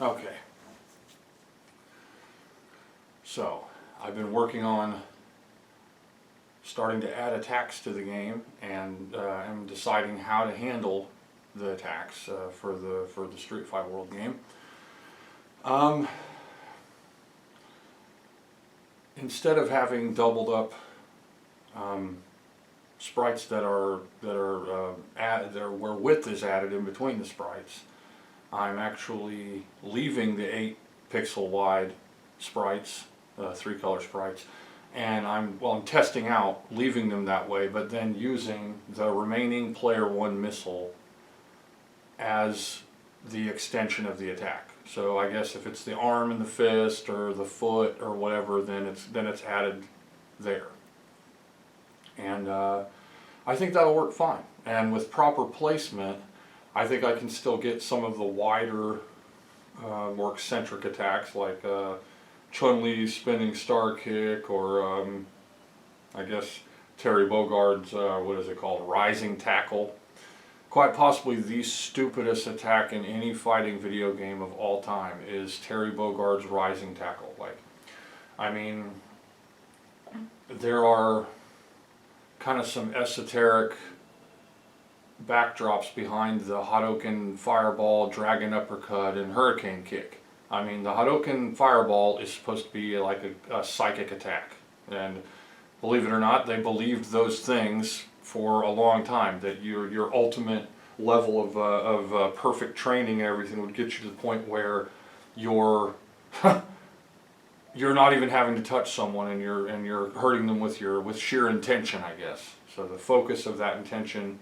Okay. So, I've been working on starting to add attacks to the game, and I'm deciding how to handle the attacks for the Street Fighter World game. Instead of having doubled up sprites where width is added in between the sprites, I'm actually leaving the 8 pixel wide sprites, 3-color sprites, and I'm testing out leaving them that way, but then using the remaining player 1 missile as the extension of the attack. So I guess if it's the arm and the fist or the foot or whatever, then it's added there. And I think that'll work fine. And with proper placement, I think I can still get some of the wider, more eccentric attacks like Chun-Li's spinning star kick, or I guess Terry Bogard's, what is it called, rising tackle. Quite possibly the stupidest attack in any fighting video game of all time is Terry Bogard's rising tackle. Like, I mean, there are kind of some esoteric backdrops behind the Hadouken fireball, dragon uppercut, and hurricane kick. I mean, the Hadouken fireball is supposed to be like a psychic attack, and believe it or not, they believed those things for a long time, that your ultimate level of perfect training and everything would get you to the point where you're not even having to touch someone, and you're hurting them with sheer intention, I guess. So the focus of that intention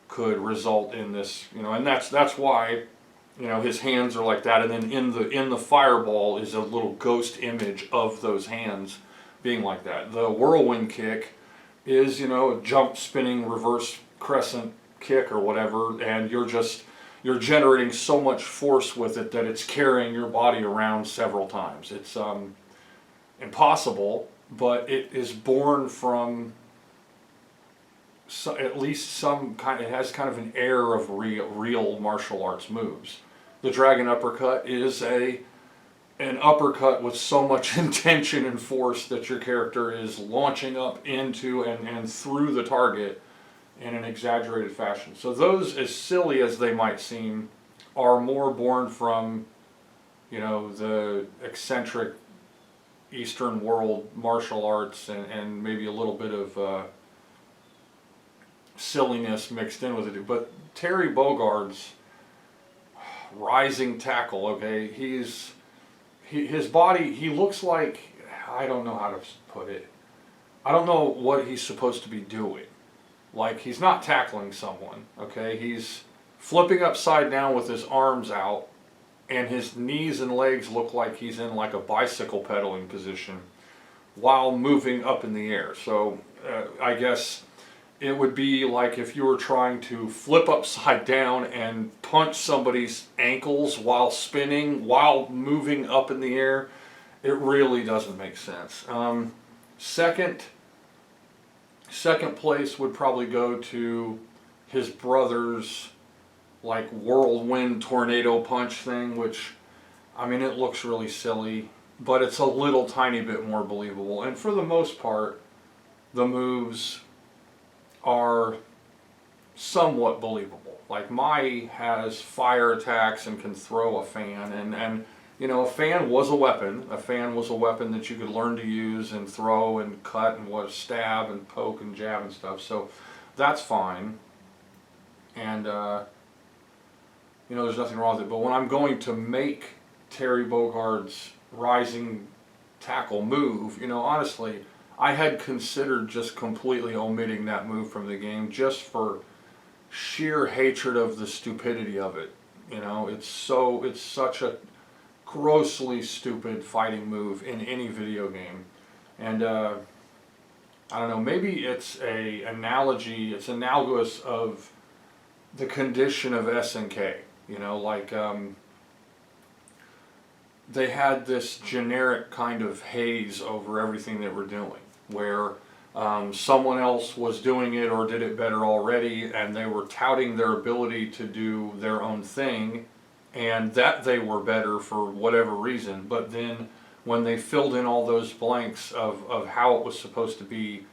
could result in this, and that's why, his hands are like that, and then in the fireball is a little ghost image of those hands being like that. The whirlwind kick is, a jump, spinning, reverse crescent kick or whatever, and you're generating so much force with it that it's carrying your body around several times. It's impossible, but it is born from at least some kind. It has kind of an air of real martial arts moves. The dragon uppercut is an uppercut with so much intention and force that your character is launching up into and through the target in an exaggerated fashion. So those, as silly as they might seem, are more born from, the eccentric Eastern world martial arts and maybe a little bit of silliness mixed in with it. But Terry Bogard's rising tackle, okay, his body, he looks like, I don't know how to put it. I don't know what he's supposed to be doing. Like, he's not tackling someone, okay? He's flipping upside down with his arms out, and his knees and legs look like he's in like a bicycle pedaling position while moving up in the air. So I guess it would be like if you were trying to flip upside down and punch somebody's ankles while spinning, while moving up in the air. It really doesn't make sense. Second place would probably go to his brother's like whirlwind tornado punch thing, which, I mean, it looks really silly, but it's a little tiny bit more believable. And for the most part, the moves are somewhat believable. Like, Mai has fire attacks and can throw a fan, and a fan was a weapon. A fan was a weapon that you could learn to use and throw and cut and stab and poke and jab and stuff. So that's fine. And there's nothing wrong with it. But when I'm going to make Terry Bogard's rising tackle move, honestly, I had considered just completely omitting that move from the game just for sheer hatred of the stupidity of it. It's such a grossly stupid fighting move in any video game. And I don't know, maybe it's it's analogous of the condition of SNK. They had this generic kind of haze over everything that we're doing, where someone else was doing it or did it better already, and they were touting their ability to do their own thing, and that they were better for whatever reason. But then when they filled in all those blanks of how it was supposed to be,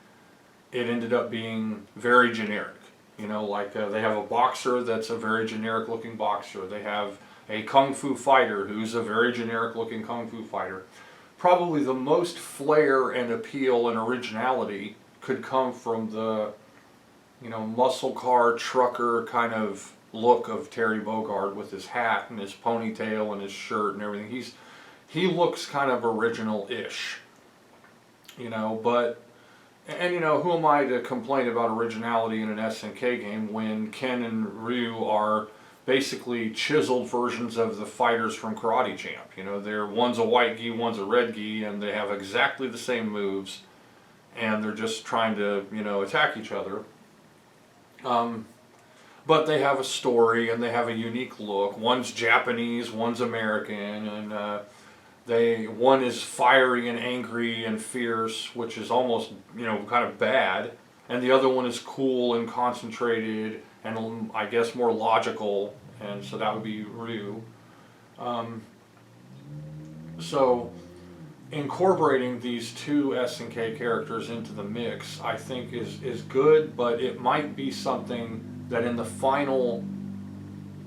it ended up being very generic. You know, like they have a boxer that's a very generic looking boxer. They have a kung fu fighter who's a very generic looking kung fu fighter. Probably the most flair and appeal and originality could come from the, you know, muscle car trucker kind of look of Terry Bogard with his hat and his ponytail and his shirt and everything. He looks kind of original-ish, you know, but, and you know, who am I to complain about originality in an SNK game when Ken and Ryu are basically chiseled versions of the fighters from Karate Champ. You know, one's a white gi, one's a red gi, and they have exactly the same moves, and they're just trying to, you know, attack each other. But they have a story and they have a unique look. One's Japanese, one's American, and one is fiery and angry and fierce, which is almost, you know, kind of bad, and the other one is cool and concentrated and I guess more logical, and so that would be Ryu. So incorporating these two SNK characters into the mix, I think is good, but it might be something that in the final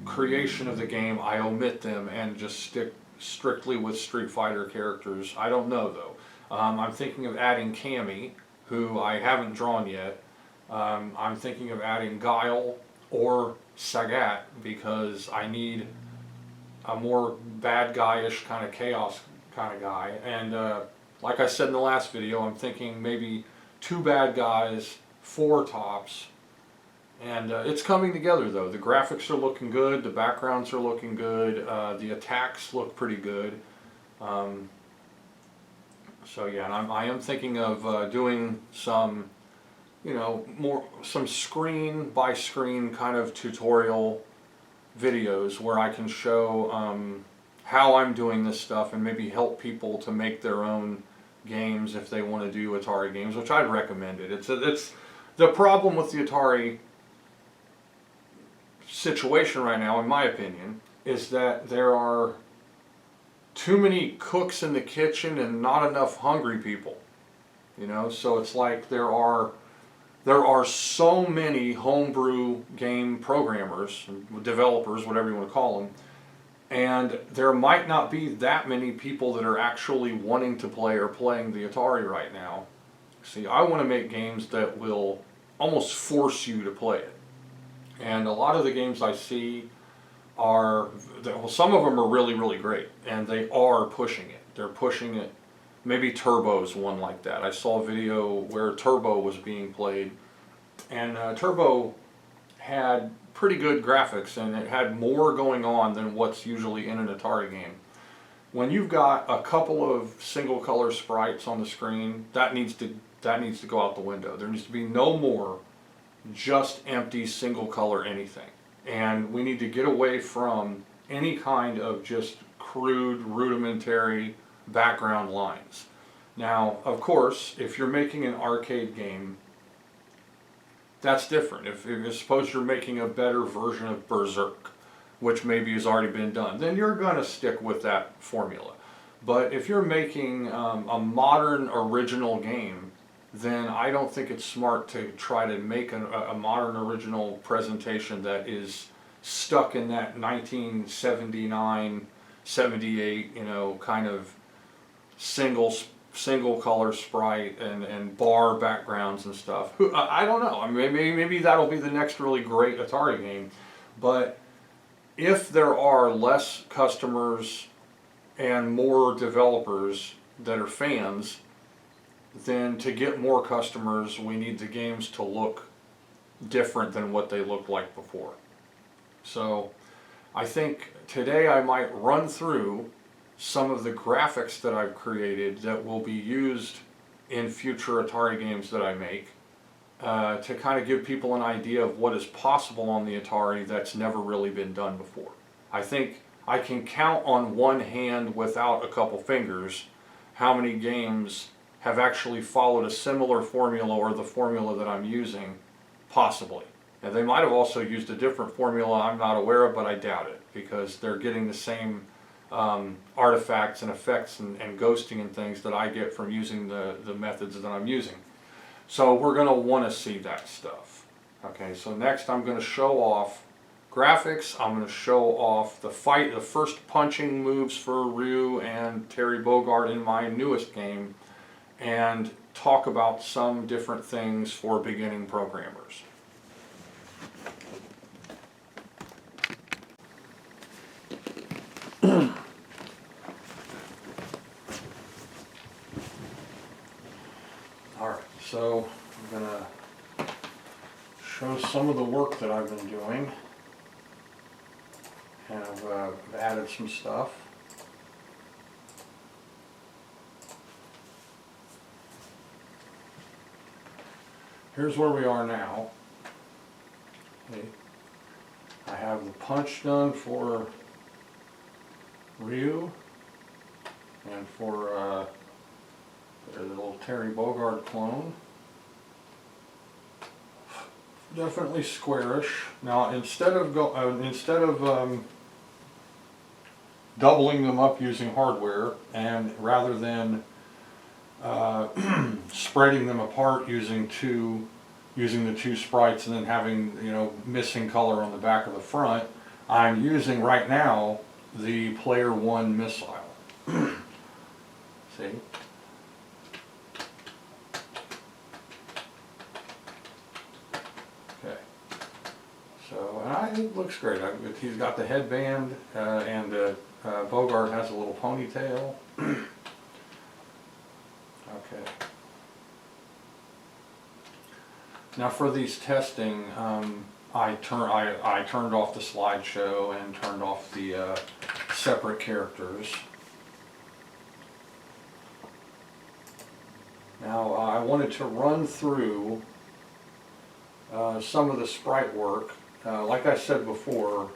creation of the game I omit them and just stick strictly with Street Fighter characters. I don't know though. I'm thinking of adding Cammy, who I haven't drawn yet. I'm thinking of adding Guile or Sagat because I need a more bad guy-ish kind of chaos kind of guy. And like I said in the last video, I'm thinking maybe 2 bad guys, 4 tops. And it's coming together though. The graphics are looking good, the backgrounds are looking good, the attacks look pretty good. So yeah, and I am thinking of doing some, you know, some screen by screen kind of tutorial videos where I can show how I'm doing this stuff and maybe help people to make their own games if they want to do Atari games, which I'd recommend it. It's the problem with the Atari situation right now, in my opinion, is that there are too many cooks in the kitchen and not enough hungry people. You know, so it's like there are so many homebrew game programmers, developers, whatever you want to call them, and there might not be that many people that are actually wanting to play or playing the Atari right now. See, I want to make games that will almost force you to play it. And a lot of the games I see are, well, some of them are really, really great, and they are pushing it. They're pushing it. Maybe Turbo's one like that. I saw a video where Turbo was being played, and Turbo had pretty good graphics, and it had more going on than what's usually in an Atari game. When you've got a couple of single color sprites on the screen, that needs to go out the window. There needs to be no more just empty single color anything. And we need to get away from any kind of just crude, rudimentary background lines. Now, of course, if you're making an arcade game, that's different. If suppose you're making a better version of Berserk, which maybe has already been done, then you're going to stick with that formula. But if you're making a modern original game, then I don't think it's smart to try to make a modern original presentation that is stuck in that 1979, 78, you know, kind of single color sprite and bar backgrounds and stuff. I don't know. I mean, maybe that'll be the next really great Atari game. But if there are less customers and more developers that are fans, then to get more customers, we need the games to look different than what they looked like before. So I think today I might run through some of the graphics that I've created that will be used in future Atari games that I make to kind of give people an idea of what is possible on the Atari that's never really been done before. I think I can count on one hand without a couple fingers how many games have actually followed a similar formula or the formula that I'm using, possibly. And they might have also used a different formula I'm not aware of, but I doubt it, because they're getting the same artifacts and effects and ghosting and things that I get from using the methods that I'm using. So we're going to want to see that stuff. Okay, so next I'm going to show off graphics. I'm going to show off the first punching moves for Ryu and Terry Bogard in my newest game, and talk about some different things for beginning programmers. Alright, so I'm going to show some of the work that I've been doing, and I've added some stuff. Here's where we are now. Okay. I have the punch done for Ryu and for the little Terry Bogard clone. Definitely squarish. Now instead of doubling them up using hardware, and rather than spreading them apart using the two sprites and then having, you know, missing color on the back of the front, I'm using right now the player one missile. See? Okay. So, and it looks great. He's got the headband, and Bogart has a little ponytail. Okay. Now for these testing, I turned off the slideshow and turned off the separate characters. Now I wanted to run through some of the sprite work. Like I said before,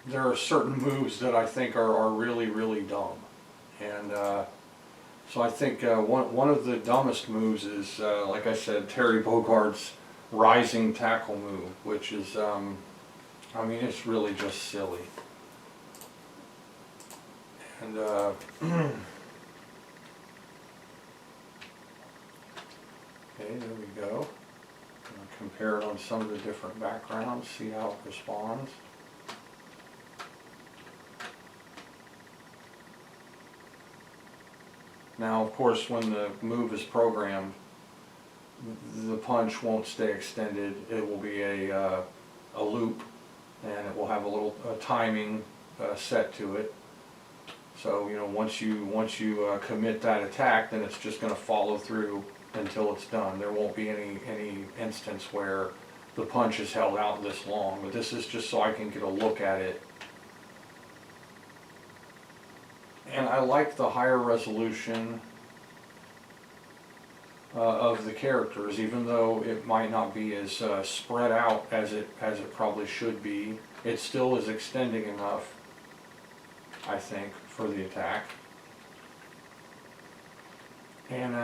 there are certain moves that I think are really, really dumb. And so I think one of the dumbest moves is, like I said, Terry Bogard's rising tackle move, which is, I mean, it's really just silly. And okay, there we go. Compare it on some of the different backgrounds, see how it responds. Now, of course, when the move is programmed, the punch won't stay extended. It will be a loop, and it will have a little timing set to it. So, you know, once you commit that attack, then it's just going to follow through until it's done. There won't be any instance where the punch is held out this long. But this is just so I can get a look at it. And I like the higher resolution of the characters, even though it might not be as spread out as it probably should be. It still is extending enough, I think, for the attack. And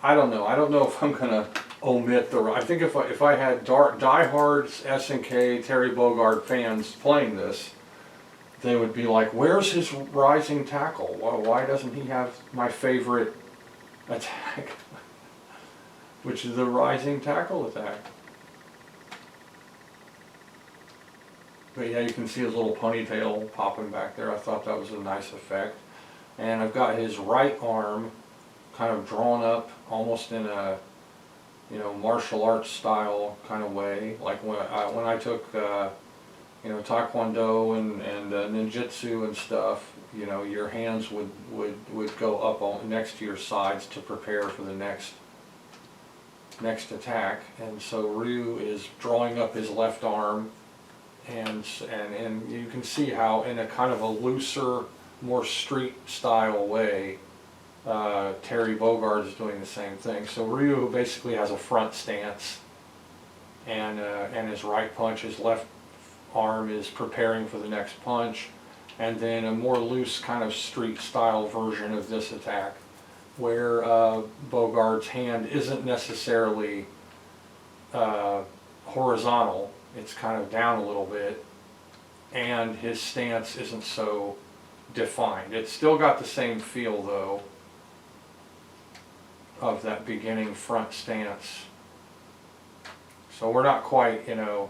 I don't know if I'm gonna omit the. I think if I had diehard SNK Terry Bogard fans playing this, they would be like, where's his rising tackle? Why doesn't he have my favorite attack, which is the rising tackle attack? But yeah, you can see his little ponytail popping back there. I thought that was a nice effect. And I've got his right arm kind of drawn up almost in a, you know, martial arts style kind of way. Like when I took you know, Taekwondo and ninjutsu and stuff, you know, your hands would go up next to your sides to prepare for the next attack. And so Ryu is drawing up his left arm, and you can see how in a kind of a looser, more street style way, Terry Bogard is doing the same thing. So Ryu basically has a front stance, and his right punch, his left arm is preparing for the next punch, and then a more loose kind of street style version of this attack where Bogart's hand isn't necessarily horizontal, it's kind of down a little bit, and his stance isn't so defined. It's still got the same feel though of that beginning front stance. So we're not quite, you know,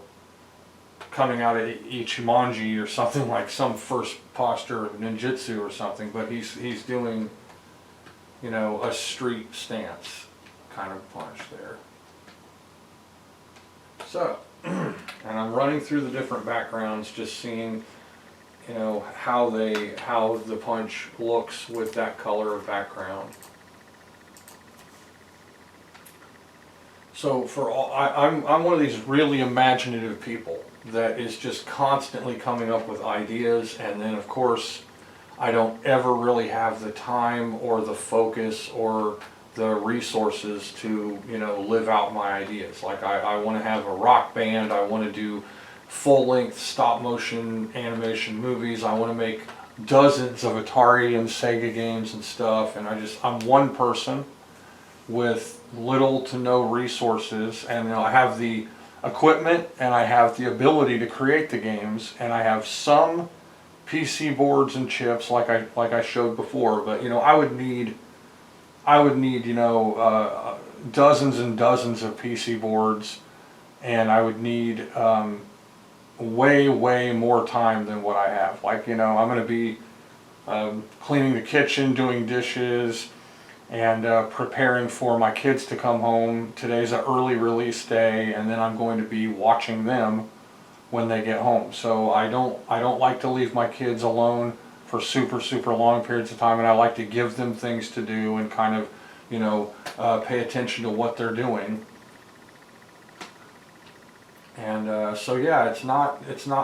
coming out of Ichimonji or something like some first posture of ninjutsu or something, but he's doing, you know, a street stance kind of punch there. So, and I'm running through the different backgrounds, just seeing, you know, how the punch looks with that color of background. So for all, I'm one of these really imaginative people that is just constantly coming up with ideas, and then of course I don't ever really have the time or the focus or the resources to, you know, live out my ideas. Like I want to have a rock band, I want to do full-length stop-motion animation movies, I want to make dozens of Atari and Sega games and stuff, and I'm one person with little to no resources, and you know, I have the equipment and I have the ability to create the games, and I have some PC boards and chips like I showed before, but you know, I would need you know, dozens and dozens of PC boards, and I would need way more time than what I have. Like, you know, I'm going to be cleaning the kitchen, doing dishes, and preparing for my kids to come home. Today's an early release day, and then I'm going to be watching them when they get home. So I don't like to leave my kids alone for super long periods of time, and I like to give them things to do and kind of, you know, pay attention to what they're doing. And so yeah, it's not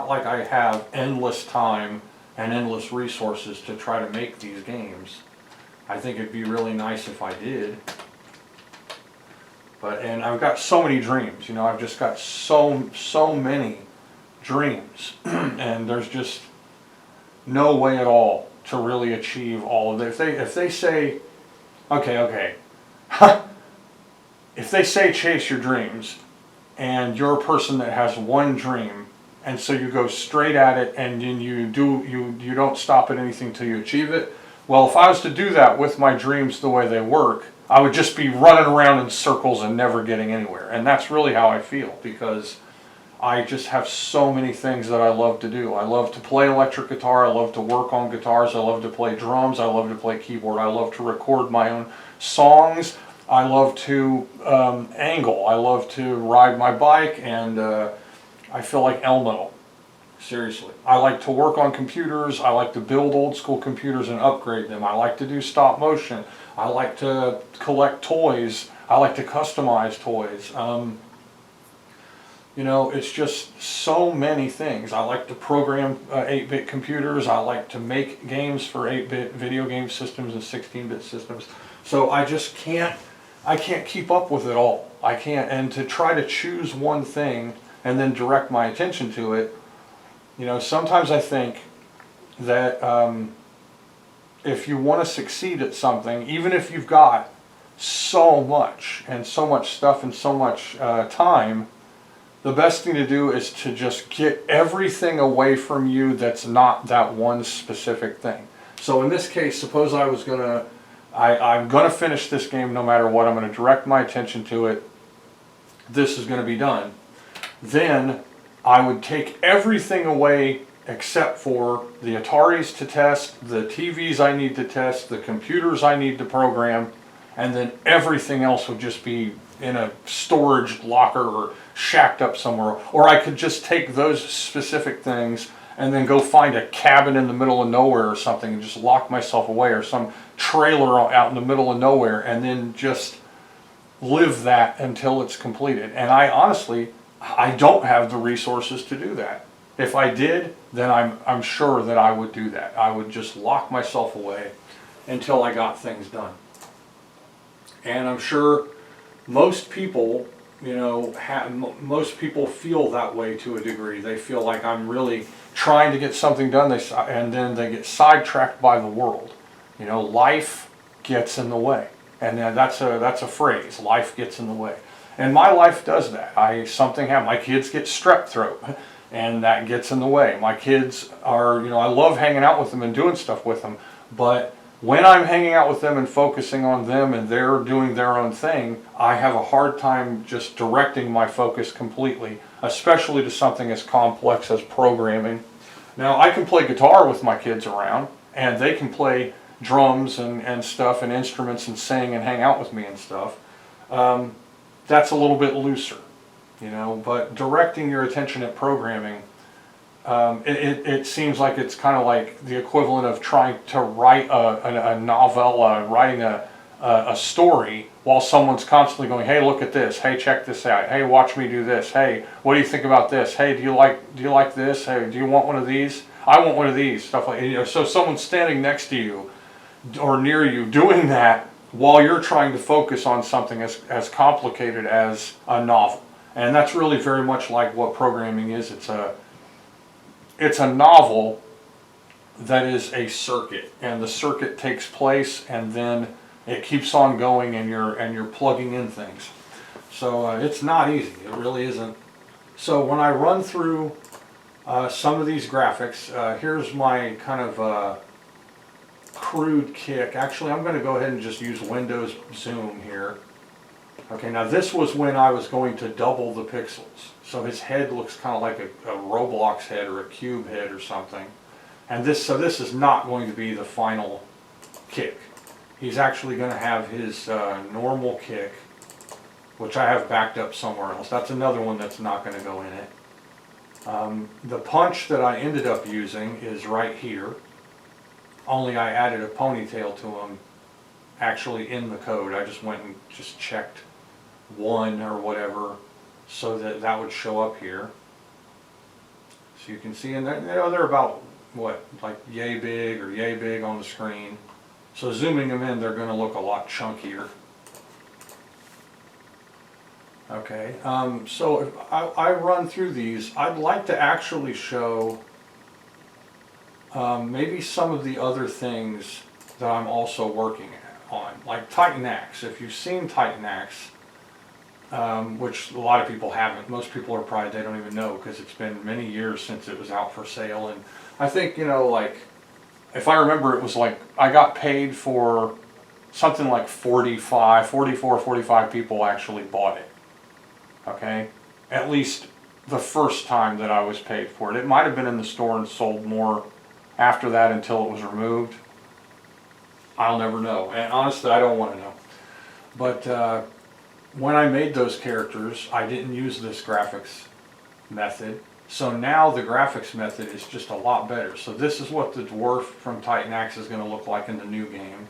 like I have endless time and endless resources to try to make these games. I think it'd be really nice if I did. And I've got so many dreams, you know, I've just got so many dreams, and there's just no way at all to really achieve all of it. If they say, okay, if they say chase your dreams, and you're a person that has one dream, and so you go straight at it, and then you don't stop at anything till you achieve it. Well, if I was to do that with my dreams the way they work, I would just be running around in circles and never getting anywhere. And that's really how I feel, because I just have so many things that I love to do. I love to play electric guitar, I love to work on guitars, I love to play drums, I love to play keyboard, I love to record my own songs, I love to angle, I love to ride my bike, and I feel like Elmo. Seriously. I like to work on computers, I like to build old school computers and upgrade them, I like to do stop motion, I like to collect toys, I like to customize toys. You know, it's just so many things. I like to program 8-bit computers, I like to make games for 8-bit video game systems and 16-bit systems. So I just can't keep up with it all. I can't, and to try to choose one thing and then direct my attention to it, you know, sometimes I think that if you want to succeed at something, even if you've got so much stuff and so much time, the best thing to do is to just get everything away from you that's not that one specific thing. So in this case, suppose I was I'm gonna finish this game no matter what, I'm gonna direct my attention to it, this is gonna be done. Then I would take everything away except for the Ataris to test, the TVs I need to test, the computers I need to program, and then everything else would just be in a storage locker or shacked up somewhere. Or I could just take those specific things and then go find a cabin in the middle of nowhere or something and just lock myself away, or some trailer out in the middle of nowhere, and then just live that until it's completed. And I honestly don't have the resources to do that. If I did, then I'm sure that I would do that. I would just lock myself away until I got things done. And I'm sure most people, you know, most people feel that way to a degree. They feel like I'm really trying to get something done, and then they get sidetracked by the world. You know, life gets in the way. And then that's a phrase, life gets in the way. And my life does that. Something happens, my kids get strep throat, and that gets in the way. My kids are, I love hanging out with them and doing stuff with them, but when I'm hanging out with them and focusing on them and they're doing their own thing, I have a hard time just directing my focus completely, especially to something as complex as programming. Now, I can play guitar with my kids around, and they can play drums and stuff and instruments and sing and hang out with me and stuff. That's a little bit looser, but directing your attention at programming, it seems like it's kind of like the equivalent of trying to write a novella, writing a story while someone's constantly going, hey, look at this, hey, check this out, hey, watch me do this, hey, what do you think about this, hey, do you like this, hey, do you want one of these, I want one of these, stuff like, so someone's standing next to you or near you doing that while you're trying to focus on something as complicated as a novel. And that's really very much like what programming is. It's a novel that is a circuit, and the circuit takes place, and then it keeps on going, and you're plugging in things. So it's not easy. It really isn't. So when I run through some of these graphics, here's my kind of crude kick. Actually, I'm going to go ahead and just use Windows Zoom here. Okay, now this was when I was going to double the pixels. So his head looks kind of like a Roblox head or a cube head or something. And this is not going to be the final kick. He's actually going to have his normal kick, which I have backed up somewhere else. That's another one that's not going to go in it. The punch that I ended up using is right here. Only I added a ponytail to him actually in the code. I just went and just checked one or whatever so that would show up here. So you can see, and they're about, what, like yay big on the screen. So zooming them in, they're going to look a lot chunkier. Okay, so if I run through these, I'd like to actually show maybe some of the other things that I'm also working on, like Titan Axe. If you've seen Titan Axe, which a lot of people haven't, most people are probably, they don't even know, because it's been many years since it was out for sale. And I think, like, if I remember, it was like, I got paid for something like 44, 45 people actually bought it. Okay? At least the first time that I was paid for it. It might have been in the store and sold more after that until it was removed. I'll never know. And honestly, I don't want to know. But when I made those characters, I didn't use this graphics method. So now the graphics method is just a lot better. So this is what the dwarf from Titan Axe is going to look like in the new game.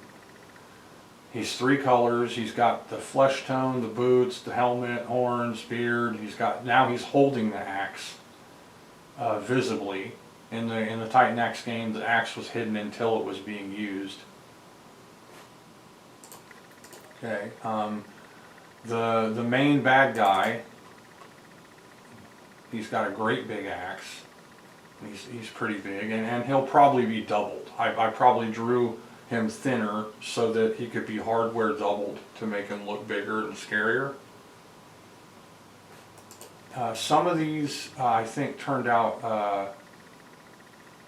He's 3 colors. He's got the flesh tone, the boots, the helmet, horns, beard. Now he's holding the axe visibly. In the Titan Axe game, the axe was hidden until it was being used. Okay, the main bad guy, he's got a great big axe. He's pretty big, and he'll probably be doubled. I probably drew him thinner so that he could be hardware doubled to make him look bigger and scarier. Some of these I think turned out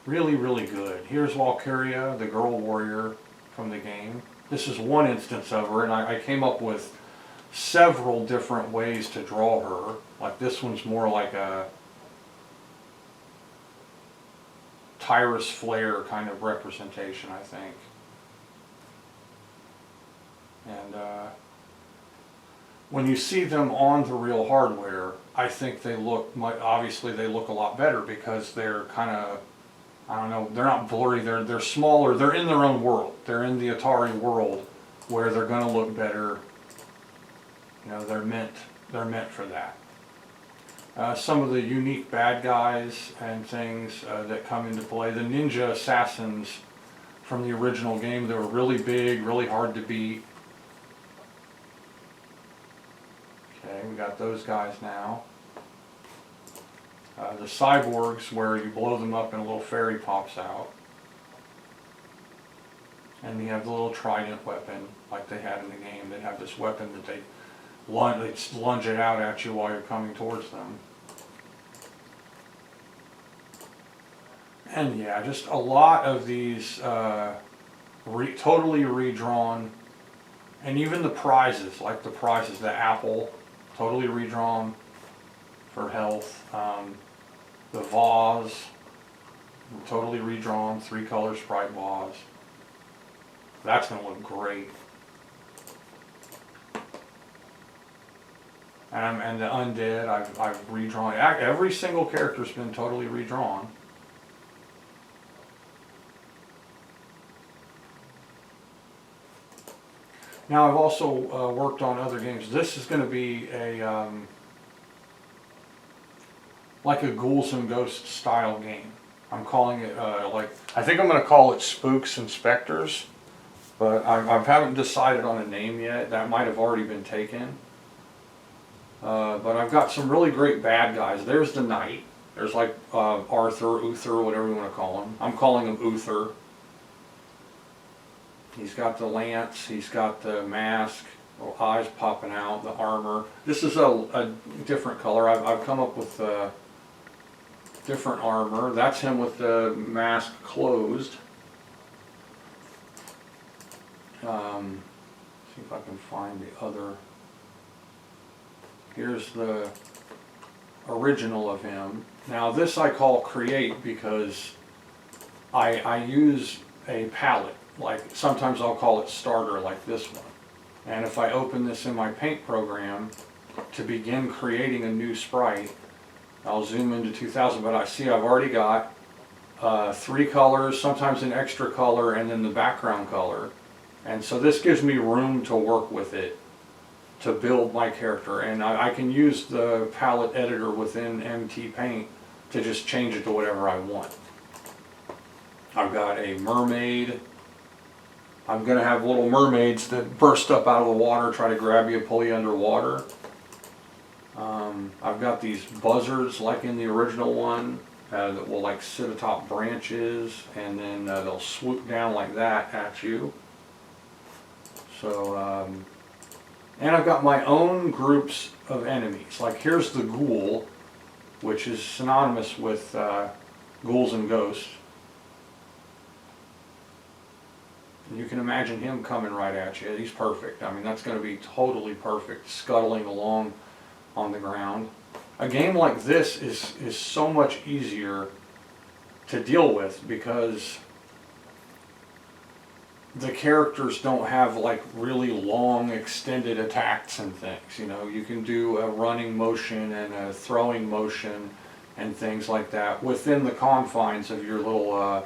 really, really good. Here's Valkyria, the girl warrior from the game. This is one instance of her, and I came up with several different ways to draw her. Like this one's more like a Tyrus Flare kind of representation, I think. And when you see them on the real hardware, I think they look, obviously they look a lot better because they're kind of, I don't know, they're not blurry, they're smaller, they're in their own world. They're in the Atari world where they're going to look better. They're meant for that. Some of the unique bad guys and things that come into play. The ninja assassins from the original game, they were really big, really hard to beat. Okay, we got those guys now. The cyborgs, where you blow them up and a little fairy pops out. And you have the little trident weapon, like they had in the game. They have this weapon that they lunge it out at you while you're coming towards them. And yeah, just a lot of these totally redrawn. And even the prizes, like the prizes, the apple, totally redrawn for health. The vase, totally redrawn, 3-color sprite vase. That's going to look great. And the undead, I've redrawn. Every single character's been totally redrawn. Now I've also worked on other games. This is going to be a like a Ghouls and Ghosts style game. I'm calling it I think I'm going to call it Spooks and Specters, but I haven't decided on a name yet. That might have already been taken. But I've got some really great bad guys. There's the Knight. There's like Arthur, Uther, whatever you want to call him. I'm calling him Uther. He's got the lance, he's got the mask, little eyes popping out, the armor. This is a different color. I've come up with different armor. That's him with the mask closed. See if I can find the other. Here's the original of him. Now this I call create because I use a palette. Like sometimes I'll call it starter, like this one. And if I open this in my paint program to begin creating a new sprite, I'll zoom into 2000, but I see I've already got 3 colors, sometimes an extra color, and then the background color. And so this gives me room to work with it to build my character. And I can use the palette editor within MT Paint to just change it to whatever I want. I've got a mermaid. I'm going to have little mermaids that burst up out of the water, try to grab you, pull you underwater. I've got these buzzards like in the original one that will like sit atop branches, and then they'll swoop down like that at you. So, and I've got my own groups of enemies. Like here's the ghoul, which is synonymous with Ghouls and Ghosts. You can imagine him coming right at you. He's perfect. I mean, that's going to be totally perfect, scuttling along on the ground. A game like this is so much easier to deal with because the characters don't have like really long extended attacks and things. You know, you can do a running motion and a throwing motion and things like that within the confines of your little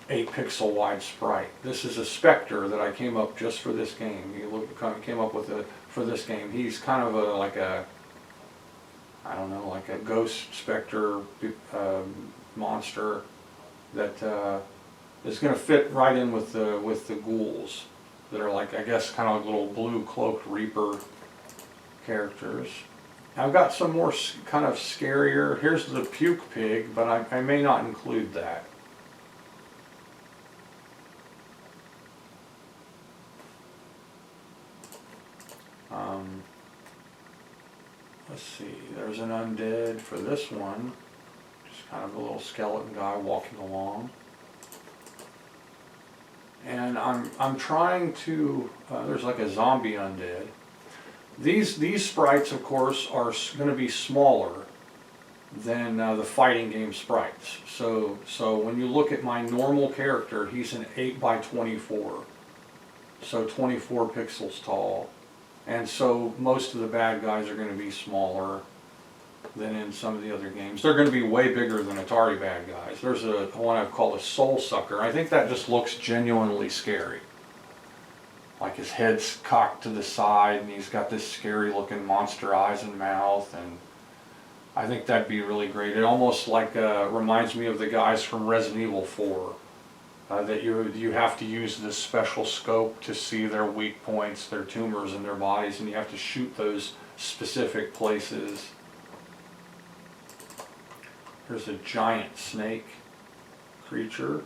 8-pixel wide sprite. This is a Spectre that I came up just for this game. Came up with for this game. He's kind of like a, I don't know, like a ghost Spectre monster that is going to fit right in with the ghouls that are like, I guess, kind of like little blue cloaked Reaper characters. I've got some more kind of scarier. Here's the puke pig, but I may not include that. Let's see, there's an undead for this one. Just kind of a little skeleton guy walking along. And I'm trying to, there's like a zombie undead. These sprites, of course, are going to be smaller than the fighting game sprites. So when you look at my normal character, he's an 8x24. So 24 pixels tall. And so most of the bad guys are going to be smaller than in some of the other games. They're going to be way bigger than Atari bad guys. There's one I've called a soul sucker. I think that just looks genuinely scary. Like his head's cocked to the side and he's got this scary looking monster eyes and mouth, and I think that'd be really great. It almost like reminds me of the guys from Resident Evil 4. That you have to use this special scope to see their weak points, their tumors in their bodies, and you have to shoot those specific places. Here's a giant snake creature.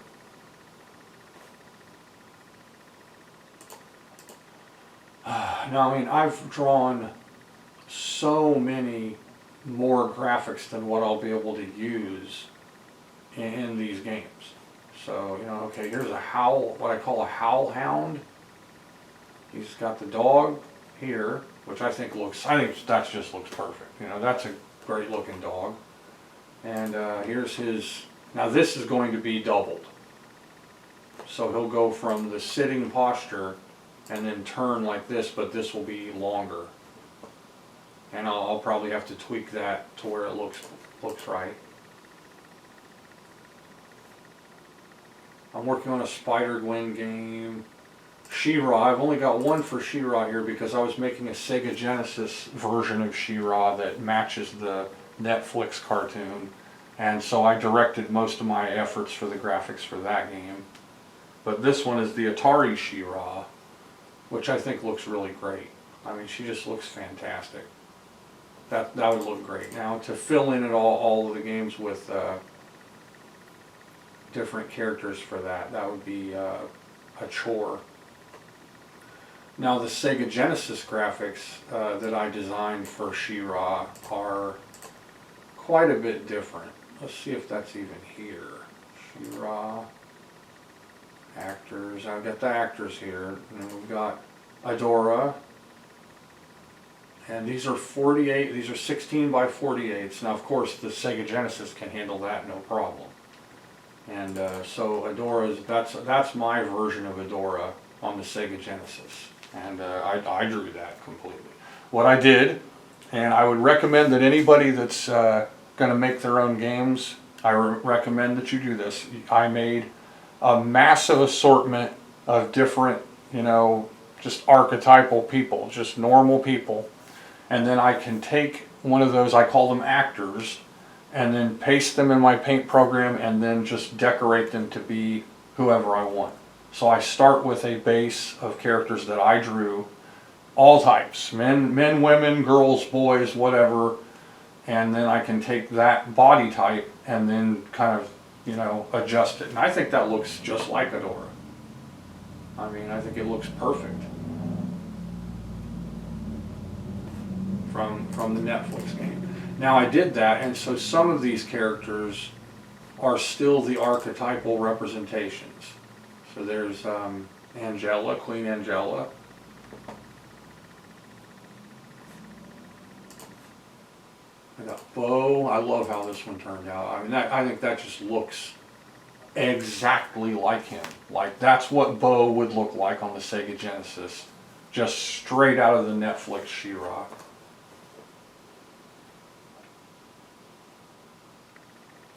Now, I mean, I've drawn so many more graphics than what I'll be able to use in these games. So, you know, okay, here's a howl, what I call a howl hound. He's got the dog here, which I think that just looks perfect. You know, that's a great looking dog. And here's his, now this is going to be doubled. So he'll go from the sitting posture and then turn like this, but this will be longer. And I'll probably have to tweak that to where it looks right. I'm working on a Spider-Gwen game. She-Ra, I've only got one for She-Ra here because I was making a Sega Genesis version of She-Ra that matches the Netflix cartoon. And so I directed most of my efforts for the graphics for that game. But this one is the Atari She-Ra, which I think looks really great. I mean, she just looks fantastic. That would look great. Now, to fill in all of the games with different characters for that would be a chore. Now, the Sega Genesis graphics that I designed for She-Ra are quite a bit different. Let's see if that's even here. She-Ra, actors. I've got the actors here. And then we've got Adora. And these are 48, these are 16 by 48s. Now, of course, the Sega Genesis can handle that no problem. And so Adora's, that's my version of Adora on the Sega Genesis. And I drew that completely. What I did, and I would recommend that anybody that's going to make their own games, I recommend that you do this. I made a massive assortment of different, you know, just archetypal people, just normal people. And then I can take one of those, I call them actors, and then paste them in my paint program and then just decorate them to be whoever I want. So I start with a base of characters that I drew, all types, men, women, girls, boys, whatever, and then I can take that body type and then kind of, you know, adjust it. And I think that looks just like Adora. I mean, I think it looks perfect from the Netflix game. Now, I did that, and so some of these characters are still the archetypal representations. So there's Angela, Queen Angela. I got Bo. I love how this one turned out. I mean, I think that just looks exactly like him. Like, that's what Bo would look like on the Sega Genesis. Just straight out of the Netflix She-Ra.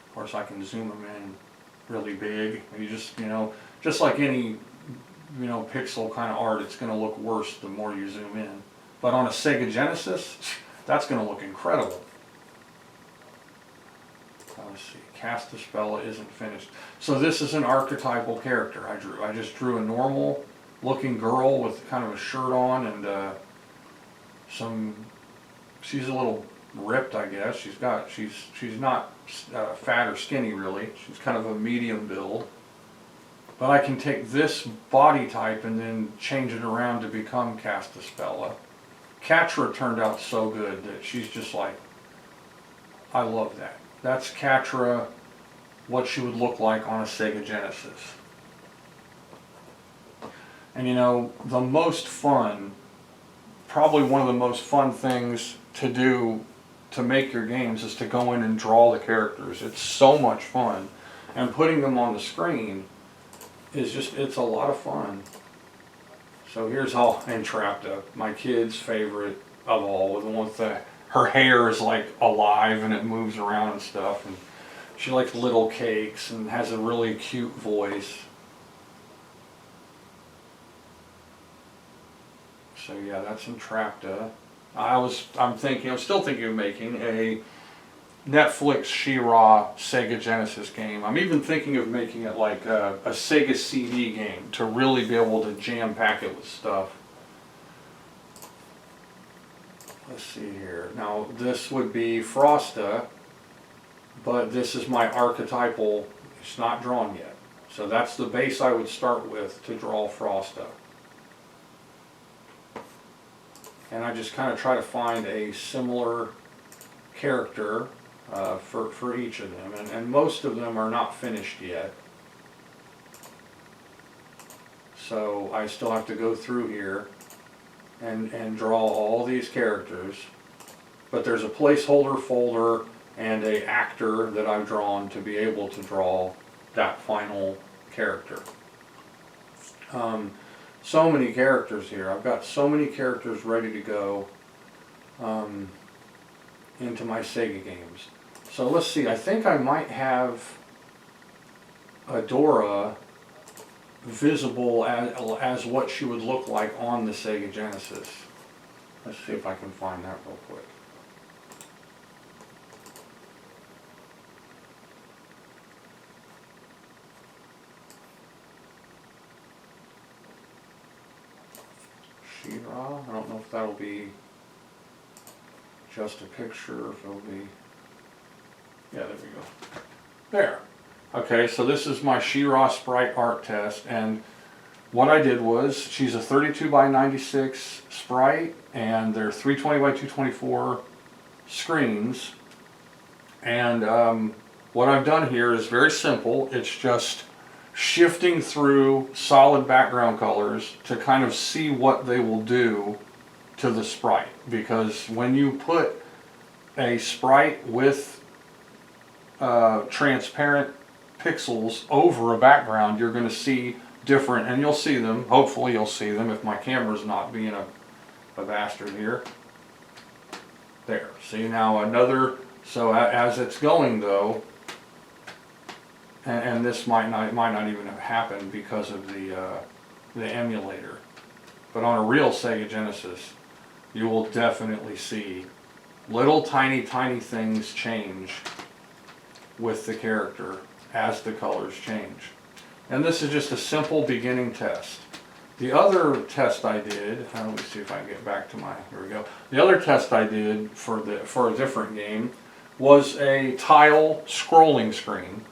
Of course, I can zoom them in really big. You just, you know, just like any, you know, pixel kind of art, it's going to look worse the more you zoom in. But on a Sega Genesis, that's going to look incredible. Let's see, Castaspella isn't finished. So this is an archetypal character I drew. I just drew a normal looking girl with kind of a shirt on and she's a little ripped, I guess. She's not fat or skinny really. She's kind of a medium build. But I can take this body type and then change it around to become Castaspella. Catra turned out so good that she's just like, I love that. That's Catra, what she would look like on a Sega Genesis. And you know, the most fun, probably one of the most fun things to do to make your games is to go in and draw the characters. It's so much fun. And putting them on the screen is just, it's a lot of fun. So here's how Entrapta, my kid's favorite of all, the one with her hair is like alive and it moves around and stuff. And she likes little cakes and has a really cute voice. So yeah, that's Entrapta. I was still thinking of making a Netflix She-Ra Sega Genesis game. I'm even thinking of making it like a Sega CD game to really be able to jam pack it with stuff. Let's see here. Now this would be Frosta, but this is my archetypal. It's not drawn yet. So that's the base I would start with to draw Frosta. and I just kind of try to find a similar character for each of them, and most of them are not finished yet. So I still have to go through here and draw all these characters. But there's a placeholder folder and an actor that I've drawn to be able to draw that final character. So many characters here. I've got so many characters ready to go into my Sega games. So let's see, I think I might have Adora visible as what she would look like on the Sega Genesis. Let's see if I can find that real quick. She-Ra, I don't know if that'll be just a picture, if it'll be, yeah, there we go. There. Okay, so this is my She-Ra sprite art test, and what I did was, she's a 32 by 96 sprite, and they're 320 by 224 screens, and what I've done here is very simple. It's just shifting through solid background colors to kind of see what they will do to the sprite, because when you put a sprite with transparent pixels over a background, you're going to see different, and you'll see them, hopefully you'll see them if my camera's not being a bastard here. There, see now another, so as it's going though, and this might not even have happened because of the emulator, but on a real Sega Genesis you will definitely see little tiny things change with the character as the colors change. And this is just a simple beginning test. The other test I did, let me see if I can get back to my, here we go. The other test I did for a different game was a tile scrolling screen,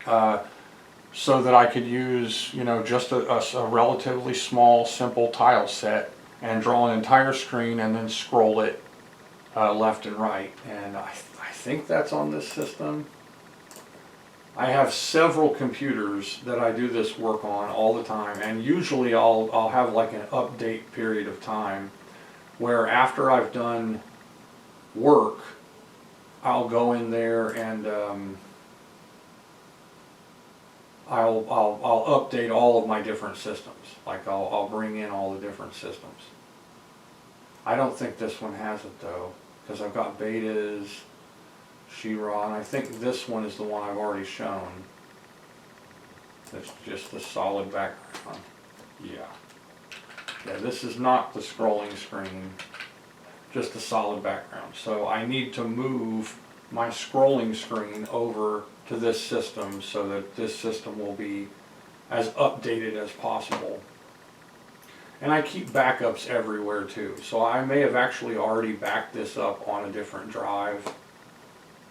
so that I could use, you know, just a relatively small, simple tile set and draw an entire screen and then scroll it left and right. And I think that's on this system. I have several computers that I do this work on all the time, and usually I'll have like an update period of time where after I've done work, I'll go in there and I'll update all of my different systems. Like I'll bring in all the different systems. I don't think this one has it though, because I've got betas, She-Ra, and I think this one is the one I've already shown. It's just the solid background. Yeah. Yeah, this is not the scrolling screen, just a solid background. So I need to move my scrolling screen over to this system so that this system will be as updated as possible. And I keep backups everywhere too. So I may have actually already backed this up on a different drive.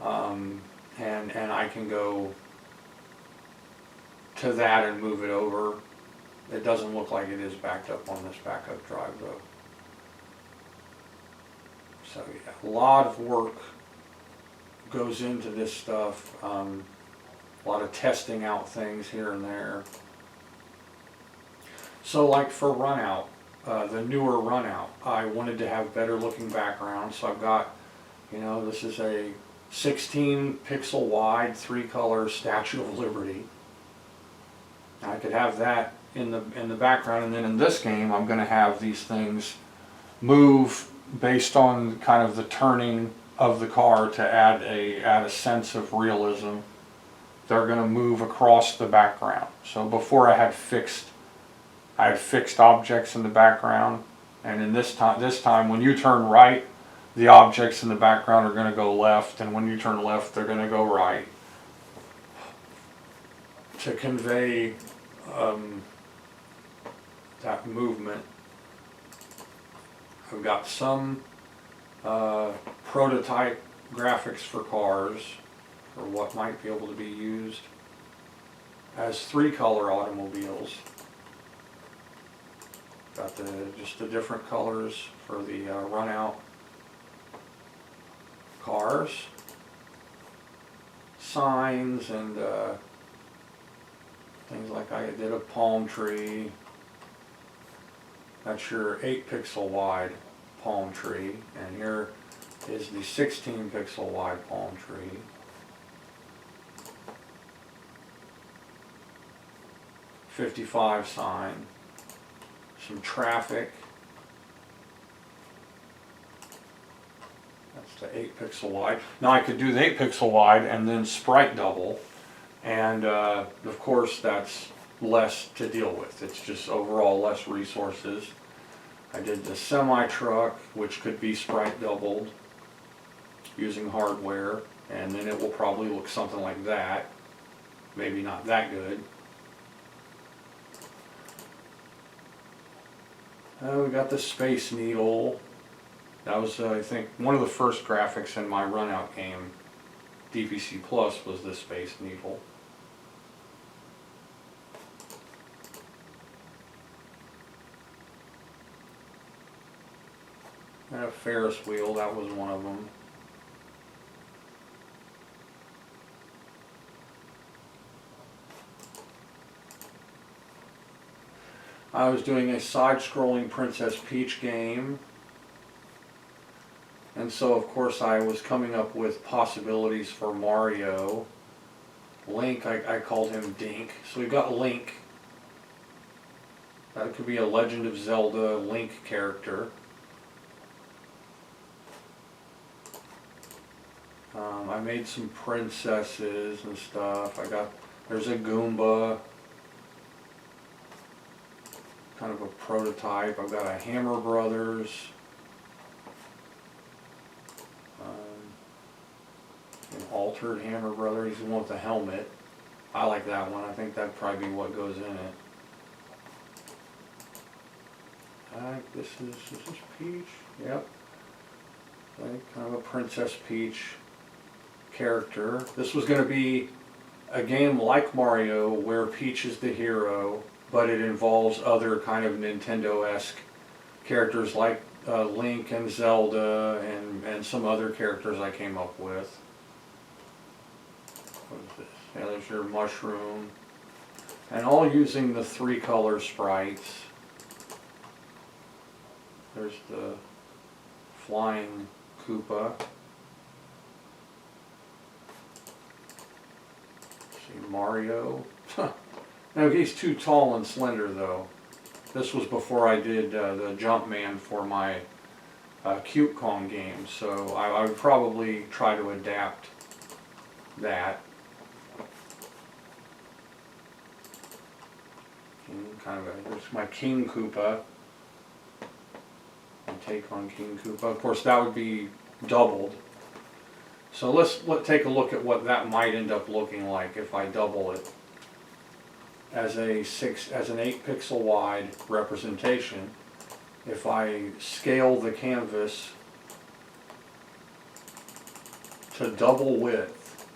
And I can go to that and move it over. It doesn't look like it is backed up on this backup drive though. So yeah, a lot of work goes into this stuff. A lot of testing out things here and there. So like for Runout, the newer Runout, I wanted to have better looking background, so I've got, you know, this is a 16 pixel wide 3-color Statue of Liberty. I could have that in the background, and then in this game I'm going to have these things move based on kind of the turning of the car to add a sense of realism. They're going to move across the background. So before I had fixed objects in the background, and in this time when you turn right, the objects in the background are going to go left, and when you turn left, they're going to go right. To convey that movement, I've got some prototype graphics for cars, or what might be able to be used as 3-color automobiles. Got just the different colors for the run out cars, signs, and things like I did a palm tree. That's your 8 pixel wide palm tree, and here is the 16 pixel wide palm tree. .55 sign, some traffic. That's the 8 pixel wide. Now I could do the 8 pixel wide and then sprite double, and of course that's less to deal with. It's just overall less resources. I did the semi truck, which could be sprite doubled using hardware, and then it will probably look something like that. Maybe not that good. We got the Space Needle. That was, I think, one of the first graphics in my run-out game, DPC Plus, was the Space Needle. And a Ferris wheel, that was one of them. I was doing a side-scrolling Princess Peach game, and so of course I was coming up with possibilities for Mario. Link, I called him Dink. So we've got Link. That could be a Legend of Zelda Link character. I made some princesses and stuff. There's a Goomba. Kind of a prototype. I've got a Hammer Brothers. An altered Hammer Brother. He's the one with the helmet. I like that one. I think that'd probably be what goes in it. This is Peach. Yep. Kind of a Princess Peach character. This was going to be a game like Mario where Peach is the hero, but it involves other kind of Nintendo-esque characters like Link and Zelda and some other characters I came up with. What is this? Yeah, there's your mushroom. And all using the 3-color sprites. There's the flying Koopa. See, Mario. Now he's too tall and slender though. This was before I did the Jumpman for my Cute Kong game, so I would probably try to adapt that. There's my King Koopa. Take on King Koopa. Of course, that would be doubled. So let's take a look at what that might end up looking like if I double it as an 8 pixel wide representation. If I scale the canvas to double width,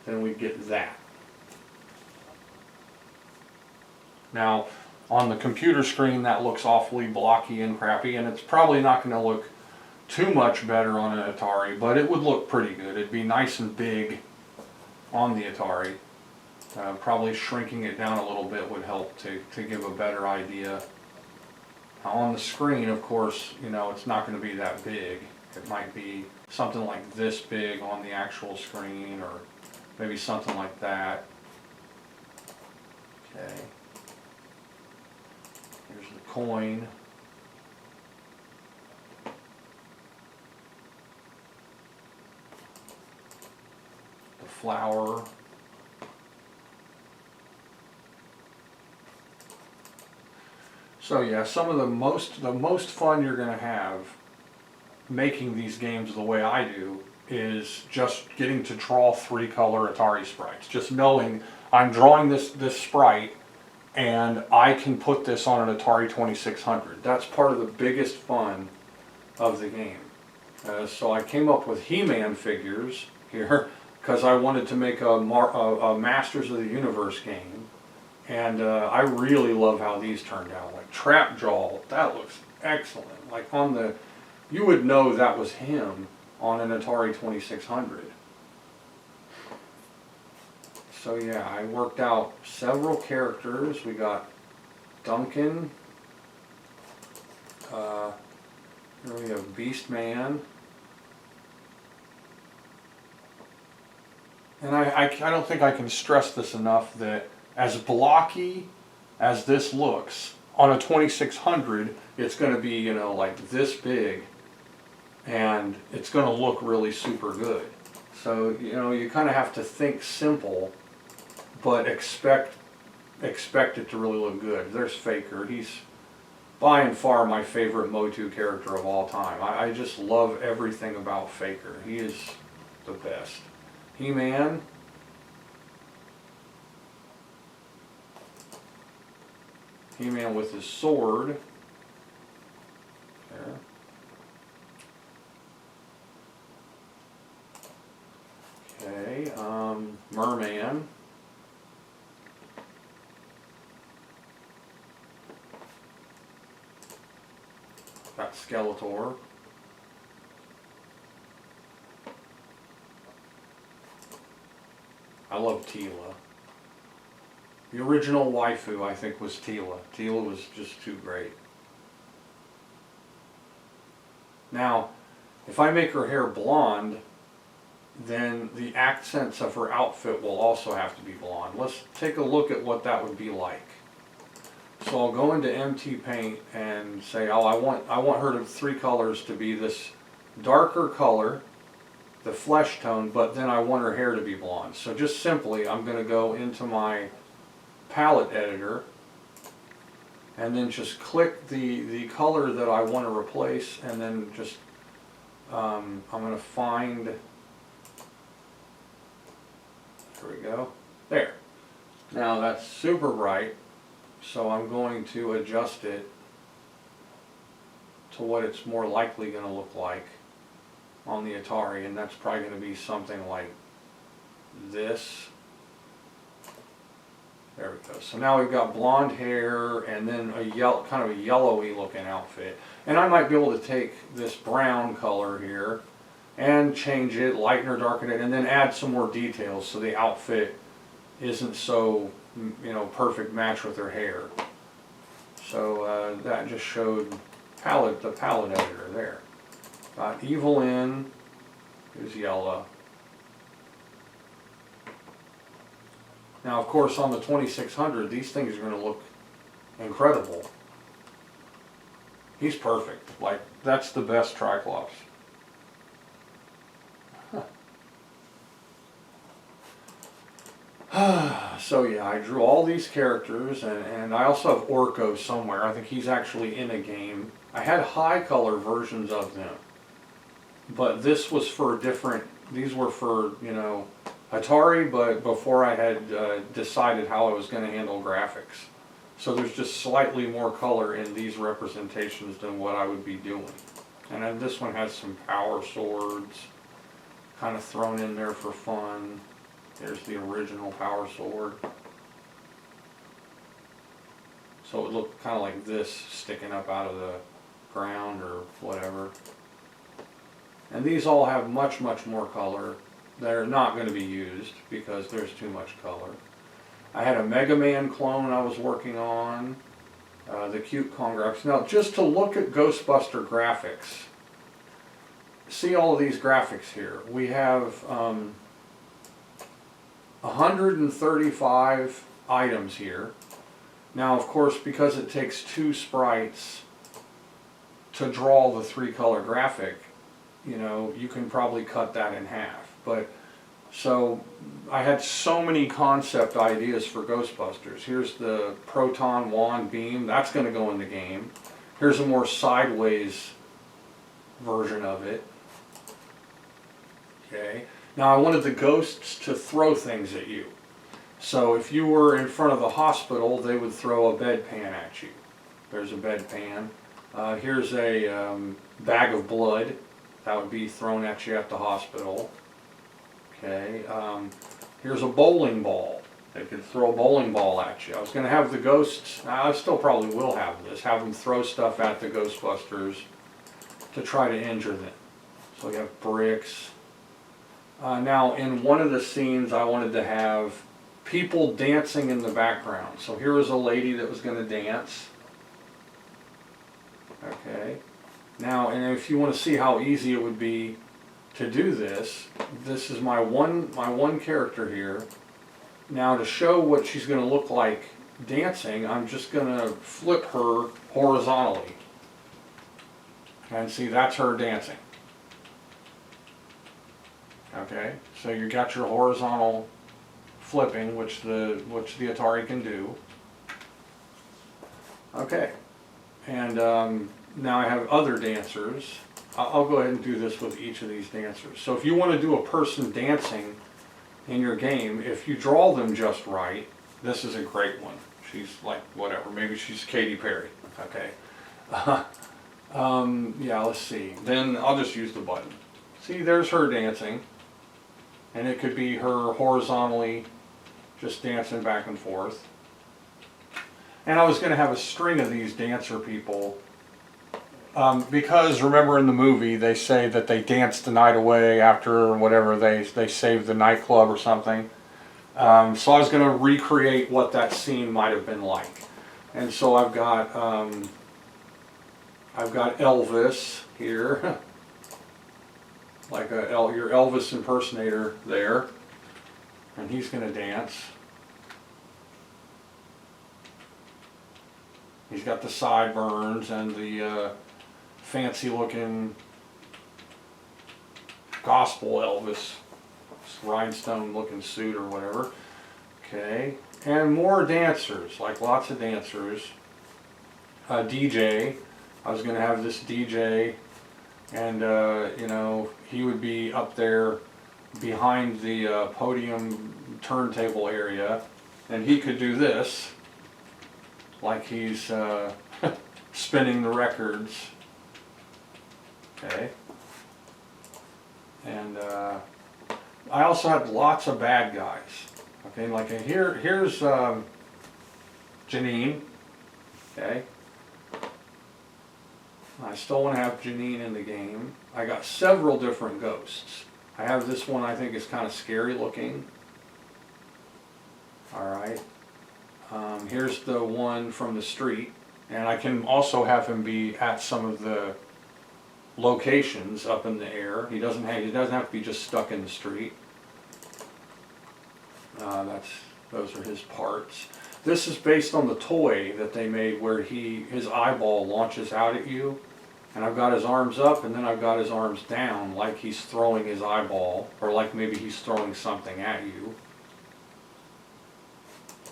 then we get that. Now, on the computer screen, that looks awfully blocky and crappy, and it's probably not going to look too much better on an Atari, but it would look pretty good. It'd be nice and big on the Atari. Probably shrinking it down a little bit would help to give a better idea. Now on the screen, of course, you know, it's not going to be that big. It might be something like this big on the actual screen, or maybe something like that. Okay. Here's the coin. The flower. So yeah, some of the most fun you're going to have making these games the way I do is just getting to draw 3-color Atari sprites. Just knowing I'm drawing this sprite and I can put this on an Atari 2600. That's part of the biggest fun of the game. So I came up with He-Man figures here because I wanted to make a Masters of the Universe game. And I really love how these turned out. Like Trap Jaw, that looks excellent. Like on the, you would know that was him on an Atari 2600. So yeah, I worked out several characters. We got Duncan. Here we have Beast Man. And I don't think I can stress this enough that as blocky as this looks, on a 2600, it's going to be, you know, like this big, and it's going to look really super good. So, you know, you kind of have to think simple, but expect it to really look good. There's Faker. He's by and far my favorite Motu character of all time. I just love everything about Faker. He is the best. He-Man. He-Man with his sword. There. Okay, Merman. Got Skeletor. I love Tila. The original waifu, I think, was Tila. Tila was just too great. Now, if I make her hair blonde, then the accents of her outfit will also have to be blonde. Let's take a look at what that would be like. So I'll go into MT Paint and say, oh, I want her to 3 colors to be this darker color, the flesh tone, but then I want her hair to be blonde. So just simply, I'm going to go into my palette editor and then just click the color that I want to replace, and then just I'm going to find, there we go, there. Now that's super bright, so I'm going to adjust it to what it's more likely going to look like on the Atari, and that's probably going to be something like this. There we go. So now we've got blonde hair and then a kind of a yellowy looking outfit. And I might be able to take this brown color here and change it, lighten or darken it, and then add some more details so the outfit isn't so, you know, perfect match with her hair. So that just showed the palette editor there. Got Evelyn, who's yellow. Now, of course, on the 2600, these things are going to look incredible. He's perfect. Like, that's the best Triclops. So yeah, I drew all these characters, and I also have Orko somewhere. I think he's actually in a game. I had high color versions of them, but this was for different, these were for, you know, Atari, but before I had decided how I was going to handle graphics. So there's just slightly more color in these representations than what I would be doing. And then this one has some power swords kind of thrown in there for fun. There's the original power sword. So it would look kind of like this sticking up out of the ground or whatever. And these all have much, much more color. They're not going to be used because there's too much color. I had a Mega Man clone I was working on, the cute graphics. Now, just to look at Ghostbuster graphics, see all of these graphics here. We have 135 items here. Now, of course, because it takes 2 sprites to draw the 3-color graphic, you know, you can probably cut that in half. But so I had so many concept ideas for Ghostbusters. Here's the proton wand beam. That's going to go in the game. Here's a more sideways version of it. Okay. Now I wanted the ghosts to throw things at you. So if you were in front of the hospital, they would throw a bedpan at you. There's a bedpan. Here's a bag of blood. That would be thrown at you at the hospital. Okay, here's a bowling ball. They could throw a bowling ball at you. I was going to have the ghosts, I still probably will have this, have them throw stuff at the Ghostbusters to try to injure them. So we have bricks. Now in one of the scenes I wanted to have people dancing in the background. So here was a lady that was going to dance. Okay. Now, and if you want to see how easy it would be to do this, this is my one character here. Now to show what she's going to look like dancing, I'm just going to flip her horizontally. And see, that's her dancing. Okay, so you got your horizontal flipping, which the Atari can do. Okay, and now I have other dancers. I'll go ahead and do this with each of these dancers. So if you want to do a person dancing in your game, if you draw them just right, this is a great one. She's like, whatever, maybe she's Katy Perry. Okay. Yeah, let's see. Then I'll just use the button. See, there's her dancing. And it could be her horizontally just dancing back and forth. And I was going to have a string of these dancer people. Because remember in the movie they say that they danced the night away after whatever they saved the nightclub or something. So I was going to recreate what that scene might have been like. And so I've got Elvis here, like your Elvis impersonator there, and he's going to dance. He's got the sideburns and the fancy looking gospel Elvis, rhinestone looking suit or whatever. Okay, and more dancers, like lots of dancers. DJ, I was going to have this DJ, and you know, he would be up there behind the podium turntable area, and he could do this, like he's spinning the records. Okay, and I also had lots of bad guys. Okay, like here's Janine. Okay, I still want to have Janine in the game. I got several different ghosts. I have this one I think is kind of scary looking. Alright. Here's the one from the street. And I can also have him be at some of the locations up in the air. He doesn't have to be just stuck in the street. Those are his parts. This is based on the toy that they made where his eyeball launches out at you. And I've got his arms up and then I've got his arms down like he's throwing his eyeball, or like maybe he's throwing something at you.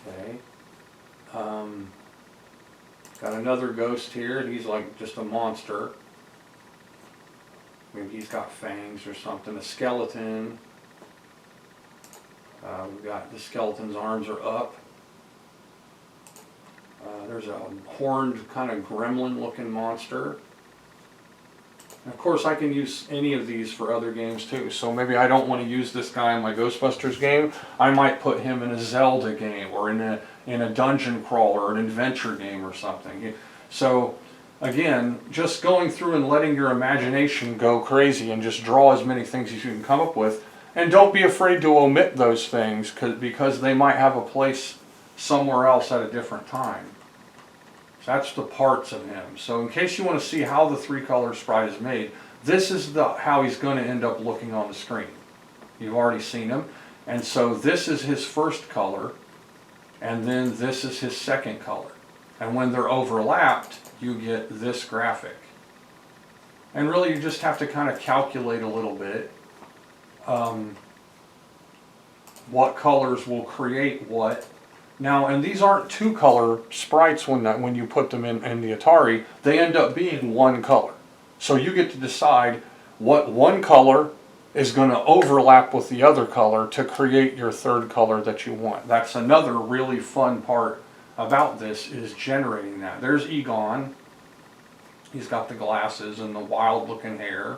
Okay. Got another ghost here, and he's like just a monster. Maybe he's got fangs or something. A skeleton. We've got the skeleton's arms are up. There's a horned kind of gremlin looking monster. And of course I can use any of these for other games too. So maybe I don't want to use this guy in my Ghostbusters game. I might put him in a Zelda game, or in a dungeon crawler, an adventure game or something. So again, just going through and letting your imagination go crazy and just draw as many things as you can come up with. And don't be afraid to omit those things because they might have a place somewhere else at a different time. So that's the parts of him. So in case you want to see how the 3-color sprite is made, this is how he's going to end up looking on the screen. You've already seen him. And so this is his first color, and then this is his second color. And when they're overlapped, you get this graphic. And really you just have to kind of calculate a little bit what colors will create what. Now, and these aren't 2-color sprites when you put them in the Atari. They end up being 1 color. So you get to decide what one color is going to overlap with the other color to create your third color that you want. That's another really fun part about this, is generating that. There's Egon. He's got the glasses and the wild looking hair.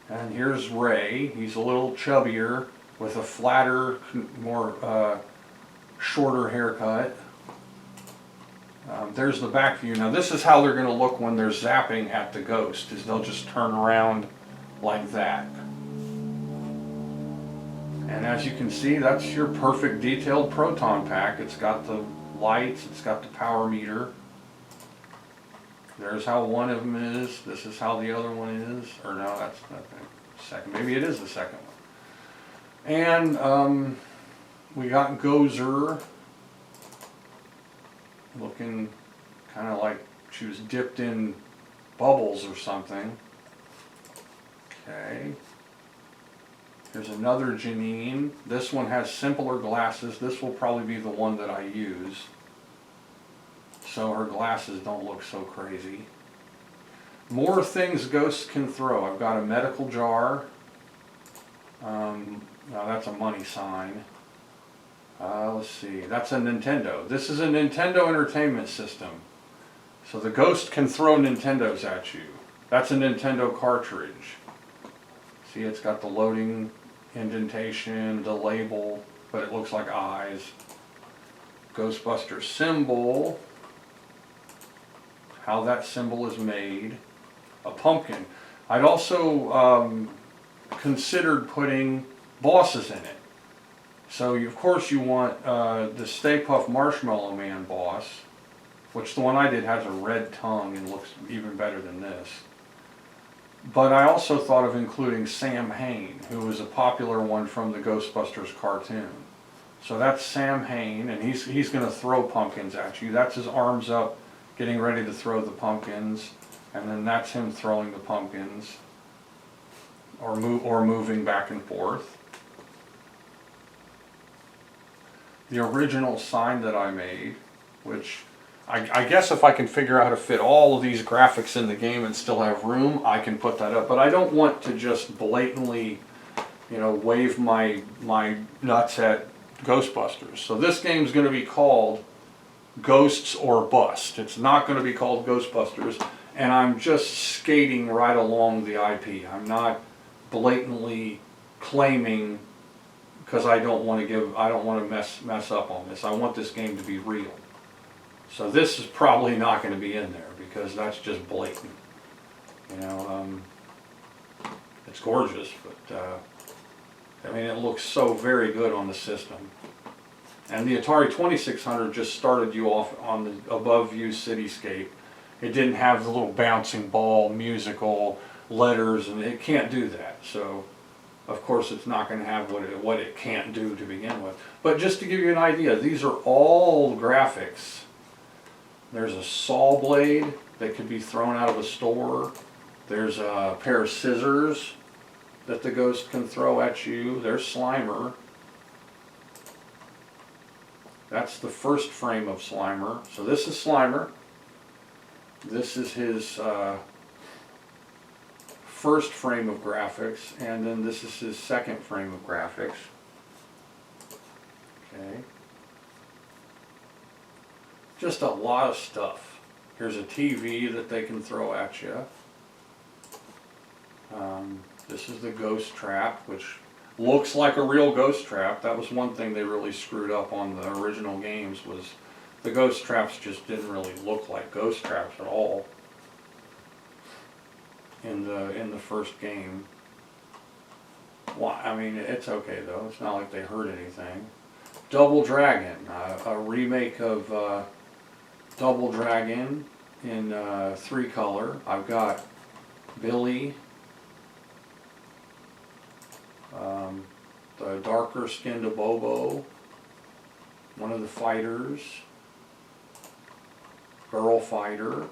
And here's Ray. He's a little chubbier with a flatter, more shorter haircut. There's the back view. Now this is how they're going to look when they're zapping at the ghost, is they'll just turn around like that. And as you can see, that's your perfect detailed proton pack. It's got the lights, it's got the power meter. There's how one of them is. This is how the other one is. Or no, that's not the second. Maybe it is the second one. And we got Gozer looking kind of like she was dipped in bubbles or something. Okay. Here's another Janine. This one has simpler glasses. This will probably be the one that I use, so her glasses don't look so crazy. More things ghosts can throw. I've got a medical jar. Now that's a money sign. Let's see, that's a Nintendo. This is a Nintendo Entertainment System. So the ghost can throw Nintendos at you. That's a Nintendo cartridge. See, it's got the loading indentation, the label, but it looks like eyes. Ghostbuster symbol. How that symbol is made. A pumpkin. I'd also considered putting bosses in it. So of course you want the Stay Puft Marshmallow Man boss, which the one I did has a red tongue and looks even better than this. But I also thought of including Sam Hain, who was a popular one from the Ghostbusters cartoon. So that's Sam Hain, and he's going to throw pumpkins at you. That's his arms up, getting ready to throw the pumpkins, and then that's him throwing the pumpkins, or moving back and forth. The original sign that I made, which I guess if I can figure out how to fit all of these graphics in the game and still have room, I can put that up. But I don't want to just blatantly, wave my nuts at Ghostbusters. So this game's going to be called Ghosts or Bust. It's not going to be called Ghostbusters, and I'm just skating right along the IP. I'm not blatantly claiming, because I don't want to mess up on this. I want this game to be real. So this is probably not going to be in there because that's just blatant. It's gorgeous, but it looks so very good on the system. And the Atari 2600 just started you off on the above view cityscape. It didn't have the little bouncing ball musical letters, and it can't do that. So of course it's not going to have what it can't do to begin with. But just to give you an idea, these are all graphics. There's a saw blade that could be thrown out of a store. There's a pair of scissors that the ghost can throw at you. There's Slimer. That's the first frame of Slimer. So this is Slimer. This is his first frame of graphics, and then this is his second frame of graphics. Okay. Just a lot of stuff. Here's a TV that they can throw at you. This is the ghost trap, which looks like a real ghost trap. That was one thing they really screwed up on the original games, was the ghost traps just didn't really look like ghost traps at all in the first game. Well, it's okay though. It's not like they hurt anything. Double Dragon, a remake of Double Dragon in 3-color. I've got Billy, the darker skinned Bobo, one of the fighters, Girl Fighter,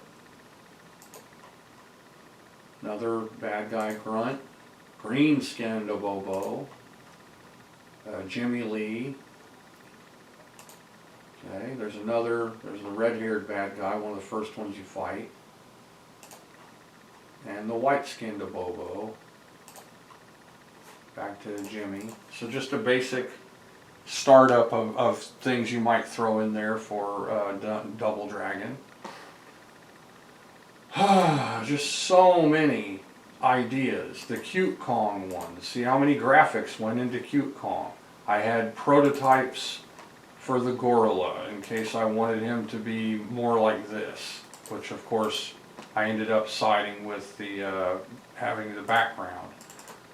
another bad guy Grunt, green skinned Bobo, Jimmy Lee. Okay, there's the red-haired bad guy, one of the first ones you fight. And the white-skinned Bobo. Back to Jimmy. So just a basic startup of things you might throw in there for Double Dragon. Just so many ideas. The Cute Kong one. See how many graphics went into Cute Kong. I had prototypes for the gorilla in case I wanted him to be more like this, which of course I ended up siding with the having the background.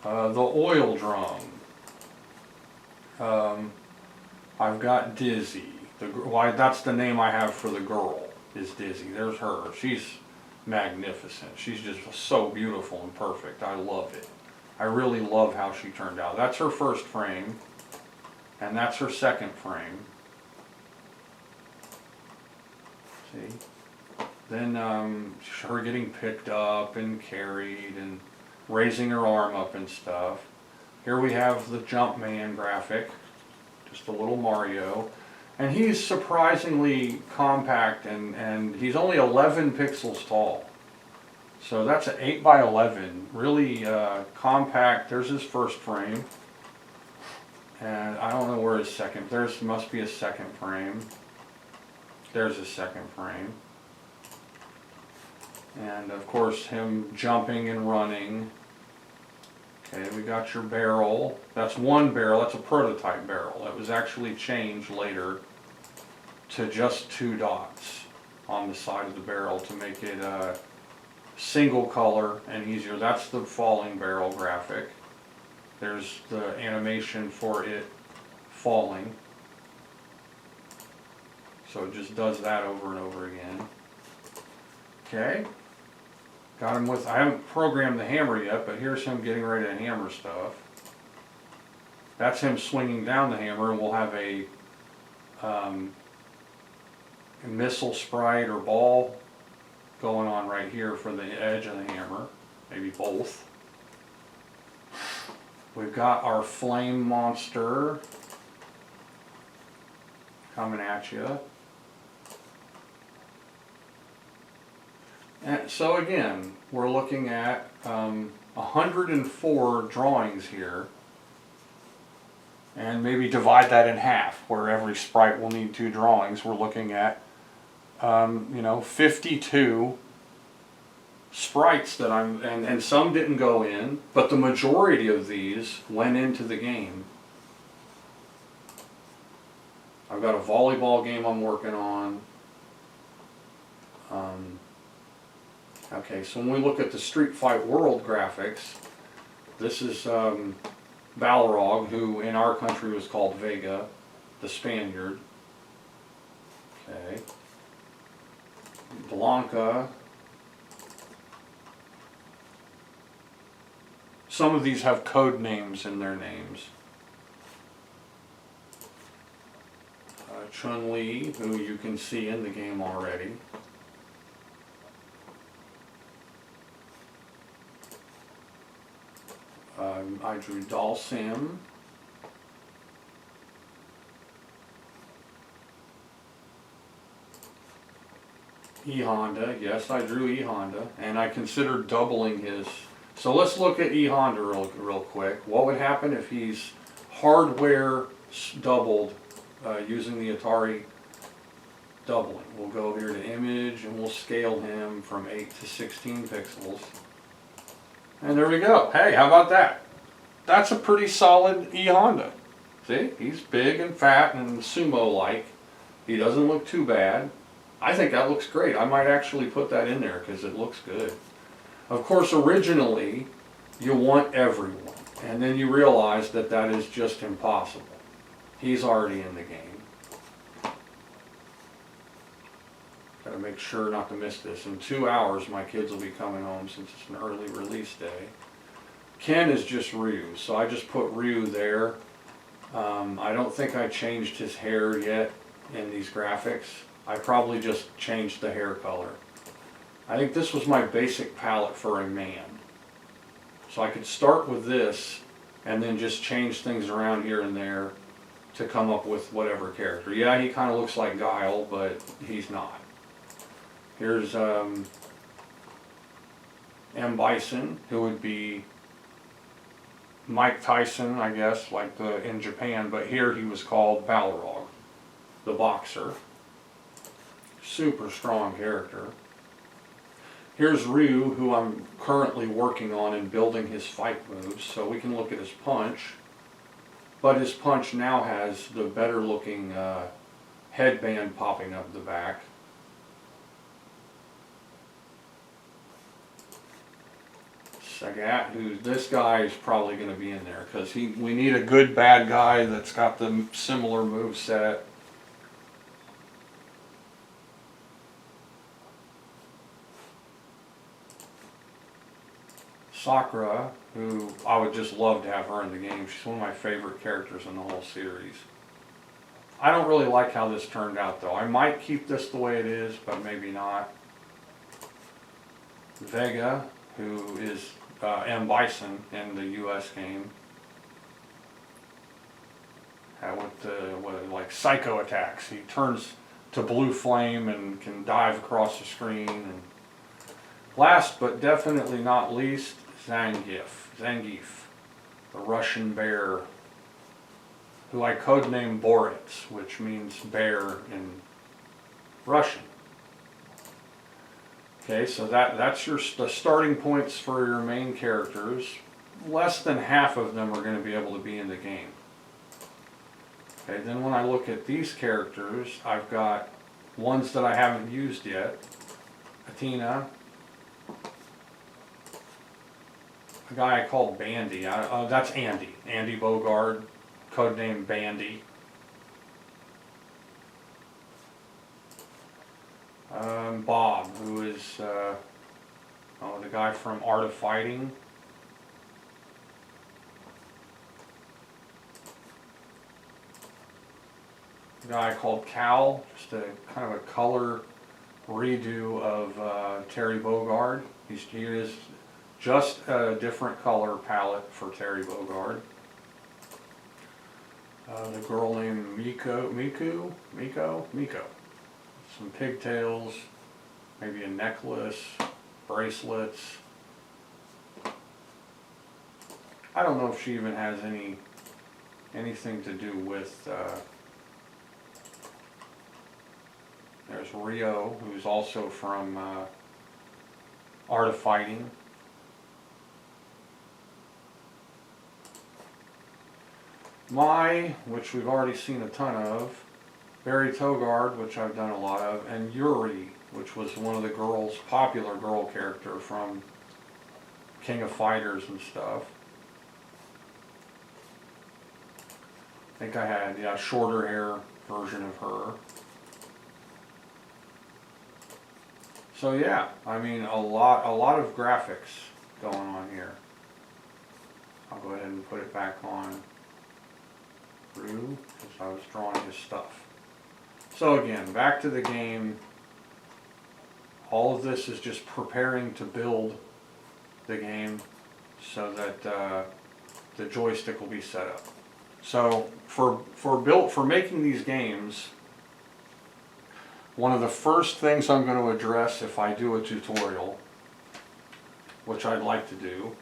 The oil drum. I've got Dizzy. Why, that's the name I have for the girl, is Dizzy. There's her. She's magnificent. She's just so beautiful and perfect. I love it. I really love how she turned out. That's her first frame, and that's her second frame. See? Then her getting picked up and carried and raising her arm up and stuff. Here we have the Jumpman graphic, just a little Mario. And he's surprisingly compact, and he's only 11 pixels tall. So that's an 8 by 11, really compact. There's his first frame. And I don't know where his second, must be a second frame. There's his second frame. And of course him jumping and running. Okay, we got your barrel. That's one barrel, that's a prototype barrel. That was actually changed later to just 2 dots on the side of the barrel to make it single color and easier. That's the falling barrel graphic. There's the animation for it falling. So it just does that over and over again. Okay. Got him with, I haven't programmed the hammer yet, but here's him getting ready to hammer stuff. That's him swinging down the hammer, and we'll have a missile sprite or ball going on right here for the edge of the hammer, maybe both. We've got our flame monster coming at you. And so again, we're looking at 104 drawings here, and maybe divide that in half, where every sprite will need 2 drawings. We're looking at 52 sprites that and some didn't go in, but the majority of these went into the game. I've got a volleyball game I'm working on. Okay, so when we look at the Street Fight World graphics, this is Balrog, who in our country was called Vega, the Spaniard. Okay. Blanca. Some of these have code names in their names. Chun-Li, who you can see in the game already. I drew Dalsim. E Honda, yes, I drew E Honda, and I considered doubling his. So let's look at E Honda real quick. What would happen if he's hardware doubled using the Atari doubling? We'll go here to image and we'll scale him from 8 to 16 pixels. And there we go. Hey, how about that? That's a pretty solid E Honda. See, he's big and fat and sumo-like. He doesn't look too bad. I think that looks great. I might actually put that in there because it looks good. Of course, originally, you want everyone. And then you realize that that is just impossible. He's already in the game. Got to make sure not to miss this. In 2 hours, my kids will be coming home since it's an early release day. Ken is just Ryu, so I just put Ryu there. I don't think I changed his hair yet in these graphics. I probably just changed the hair color. I think this was my basic palette for a man. So I could start with this and then just change things around here and there to come up with whatever character. Yeah, he kind of looks like Guile, but he's not. Here's M. Bison, who would be Mike Tyson, I guess, like in Japan, but here he was called Balrog, the boxer. Super strong character. Here's Ryu, who I'm currently working on and building his fight moves, so we can look at his punch. but his punch now has the better looking headband popping up the back. Sagat, this guy is probably going to be in there because we need a good bad guy that's got the similar move set. Sakura, who I would just love to have her in the game. She's one of my favorite characters in the whole series. I don't really like how this turned out though. I might keep this the way it is, but maybe not. Vega, who is M. Bison in the US game. With like psycho attacks. He turns to blue flame and can dive across the screen. And last but definitely not least, Zangief, the Russian bear, who I codenamed Boris, which means bear in Russian. Okay, so that's the starting points for your main characters. Less than half of them are going to be able to be in the game. Okay, then when I look at these characters, I've got ones that I haven't used yet. Athena. A guy I called Bandy. That's Andy. Andy Bogard, codename Bandy. Bob, who is the guy from Art of Fighting. A guy called Cal, just a kind of a color redo of Terry Bogard. He is just a different color palette for Terry Bogard. The girl named Miko. Some pigtails, maybe a necklace, bracelets. I don't know if she even has anything to do with. There's Rio, who's also from Art of Fighting. Mai, which we've already seen a ton of. Barry Togard, which I've done a lot of, and Yuri, which was one of the popular girl character from King of Fighters and stuff. I think I had a shorter hair version of her. So yeah, I mean a lot of graphics going on here. I'll go ahead and put it back on Brew because I was drawing his stuff. So again, back to the game. All of this is just preparing to build the game so that the joystick will be set up. So for making these games, one of the first things I'm going to address if I do a tutorial, which I'd like to do,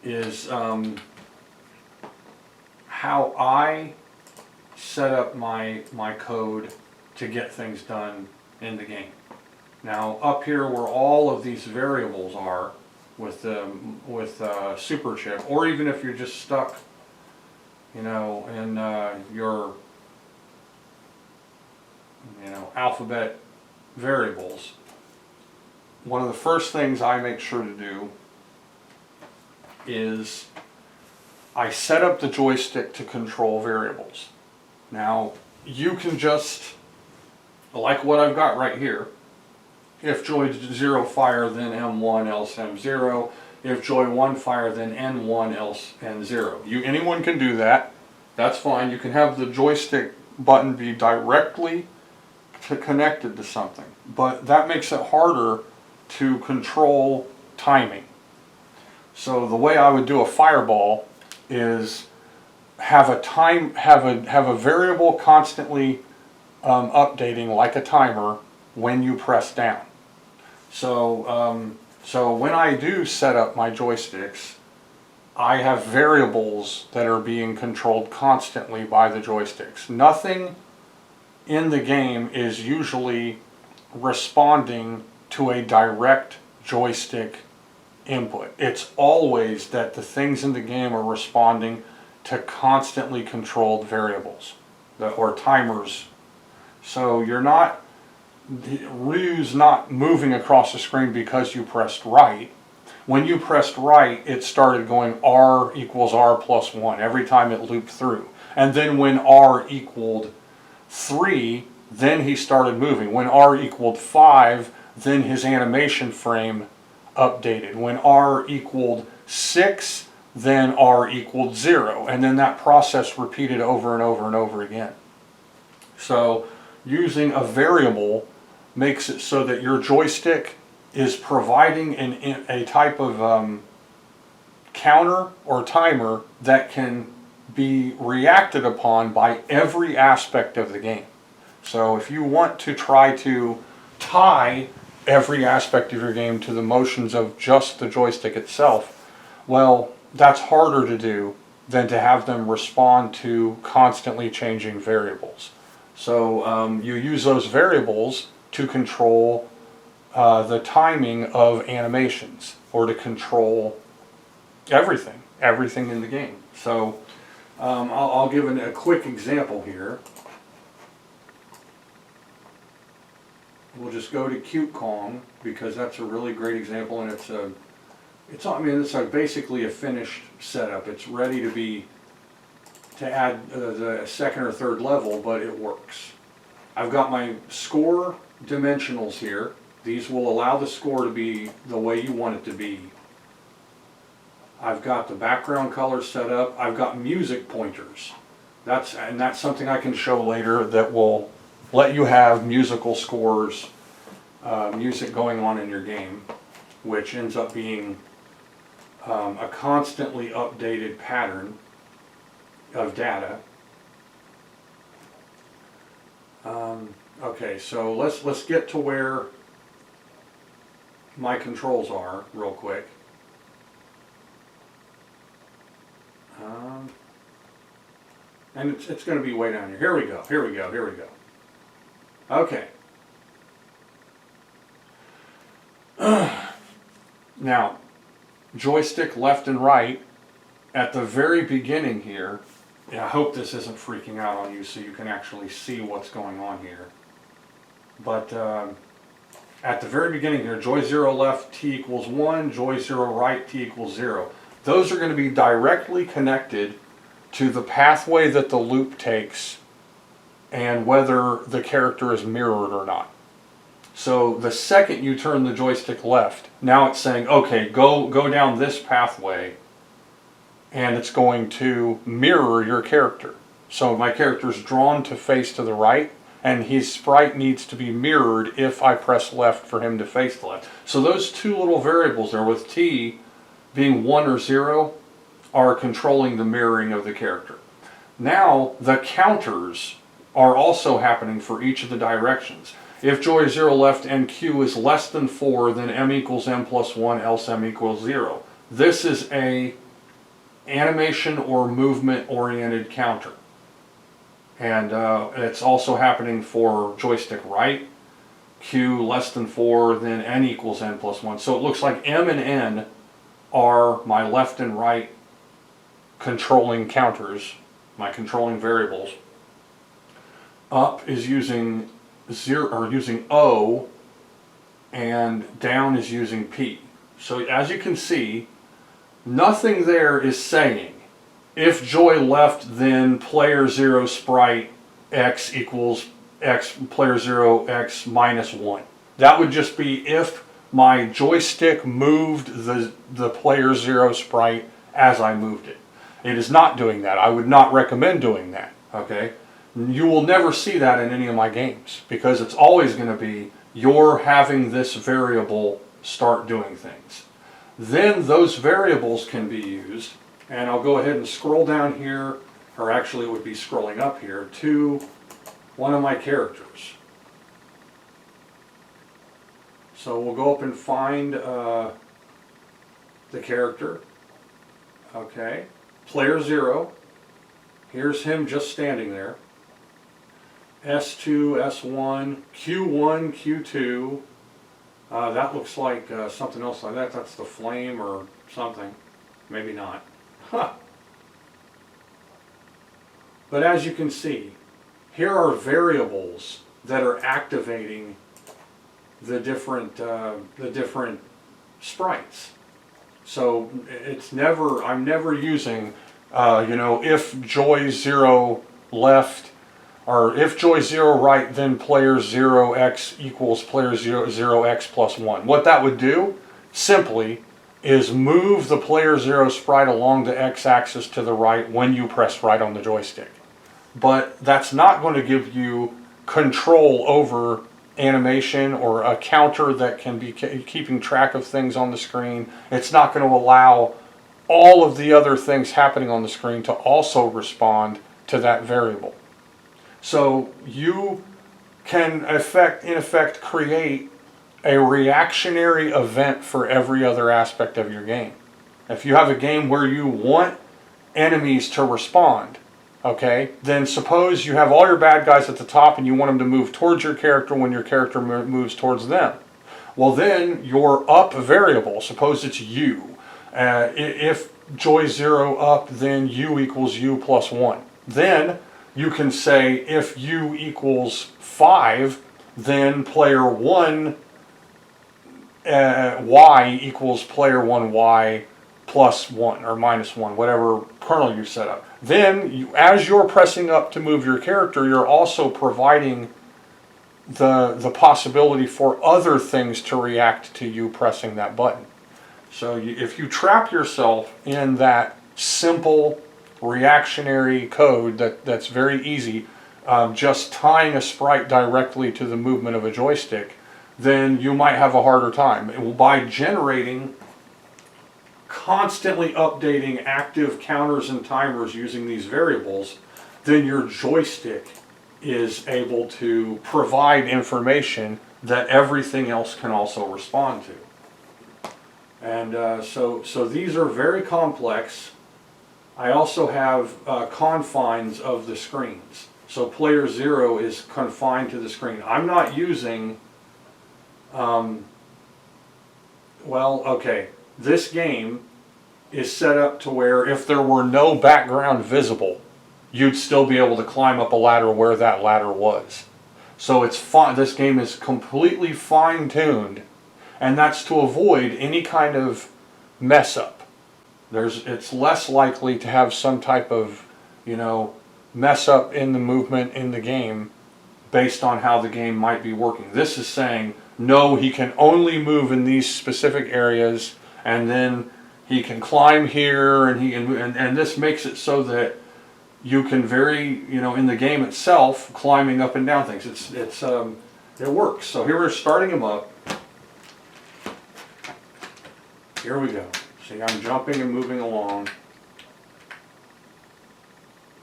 is how I set up my code to get things done in the game. Now up here where all of these variables are with Super Chip, or even if you're just stuck, in your alphabet variables, one of the first things I make sure to do is I set up the joystick to control variables. Now you can just, like what I've got right here, if joy 0 fire then M1 else M0, if joy 1 fire then N1 else N0. Anyone can do that, that's fine. You can have the joystick button be directly connected to something, but that makes it harder to control timing. So the way I would do a fireball is have a variable constantly updating like a timer when you press down. So when I do set up my joysticks, I have variables that are being controlled constantly by the joysticks. Nothing in the game is usually responding to a direct joystick input. It's always that the things in the game are responding to constantly controlled variables or timers. So you're not, Ryu's not moving across the screen because you pressed right. When you pressed right, it started going R equals R plus 1 every time it looped through. And then when R equaled 3, then he started moving. When R equaled 5, then his animation frame updated. When R equaled 6, then R equaled 0. And then that process repeated over and over and over again. So using a variable makes it so that your joystick is providing a type of counter or timer that can be reacted upon by every aspect of the game. So if you want to try to tie every aspect of your game to the motions of just the joystick itself, well, that's harder to do than to have them respond to constantly changing variables. So you use those variables to control the timing of animations, or to control everything in the game. So I'll give a quick example here. We'll just go to Cute Kong because that's a really great example, and it's basically a finished setup. It's ready to add the second or third level, but it works. I've got my score dimensionals here. These will allow the score to be the way you want it to be. I've got the background color set up. I've got music pointers. That's something I can show later that will let you have musical scores, music going on in your game, which ends up being a constantly updated pattern of data. Okay, so let's get to where my controls are real quick. And it's going to be way down here. Here we go. Okay. Now, joystick left and right at the very beginning here. Yeah, I hope this isn't freaking out on you so you can actually see what's going on here. But at the very beginning here, joy 0 left, t equals 1, joy 0 right, t equals 0. Those are going to be directly connected to the pathway that the loop takes and whether the character is mirrored or not. So the second you turn the joystick left, now it's saying, okay, go down this pathway, and it's going to mirror your character. So my character's drawn to face to the right, and his sprite needs to be mirrored if I press left for him to face the left. So those two little variables there, with t being 1 or 0, are controlling the mirroring of the character. Now the counters are also happening for each of the directions. If joy 0 left and q is less than 4, then m equals m plus 1, else m equals 0. This is a animation or movement oriented counter. And it's also happening for joystick right. Q less than 4, then n equals n plus 1. So it looks like m and n are my left and right controlling counters, my controlling variables. Up is using 0 or using O, and down is using P. So as you can see, nothing there is saying if joy left, then player 0 sprite x equals x player 0 x minus 1. That would just be if my joystick moved the player 0 sprite as I moved it. It is not doing that. I would not recommend doing that. Okay? You will never see that in any of my games because it's always going to be you're having this variable start doing things. Then those variables can be used, and I'll go ahead and scroll down here, or actually it would be scrolling up here, to one of my characters. So we'll go up and find the character. Okay. Player 0. Here's him just standing there. S2, S1, Q1, Q2. That looks like something else like that. That's the flame or something. Maybe not. Huh. But as you can see, here are variables that are activating the different sprites. So I'm never using, if joy 0 left, or if joy 0 right, then player 0x equals player 0x plus 1. What that would do, simply, is move the player 0 sprite along the x-axis to the right when you press right on the joystick. But that's not going to give you control over animation or a counter that can be keeping track of things on the screen. It's not going to allow all of the other things happening on the screen to also respond to that variable. So you can in effect create a reactionary event for every other aspect of your game. If you have a game where you want enemies to respond, okay, then suppose you have all your bad guys at the top and you want them to move towards your character when your character moves towards them. Well, then your up variable, suppose it's u. If joy 0 up, then u equals u plus 1. Then you can say if u equals 5, then player 1 y equals player 1 y plus 1 or minus 1, whatever kernel you set up. Then, as you're pressing up to move your character, you're also providing the possibility for other things to react to you pressing that button. So if you trap yourself in that simple reactionary code that's very easy, just tying a sprite directly to the movement of a joystick, then you might have a harder time. By generating, constantly updating active counters and timers using these variables, then your joystick is able to provide information that everything else can also respond to. And so these are very complex. I also have confines of the screens. So player 0 is confined to the screen. I'm not using, this game is set up to where if there were no background visible, you'd still be able to climb up a ladder where that ladder was. So it's fine. This game is completely fine-tuned, and that's to avoid any kind of mess up. It's less likely to have some type of, mess up in the movement in the game based on how the game might be working. This is saying, no, he can only move in these specific areas, and then he can climb here, and this makes it so that you can in the game itself, climbing up and down things. It works. So here we're starting him up. Here we go. See, I'm jumping and moving along.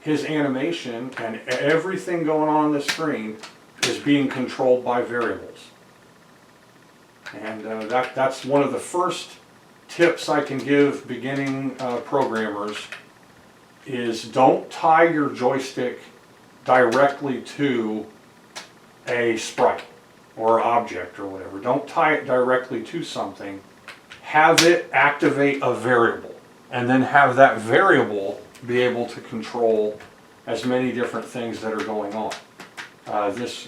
His animation and everything going on the screen is being controlled by variables. And that's one of the first tips I can give beginning programmers is don't tie your joystick directly to a sprite or object or whatever. Don't tie it directly to something. Have it activate a variable, and then have that variable be able to control as many different things that are going on. This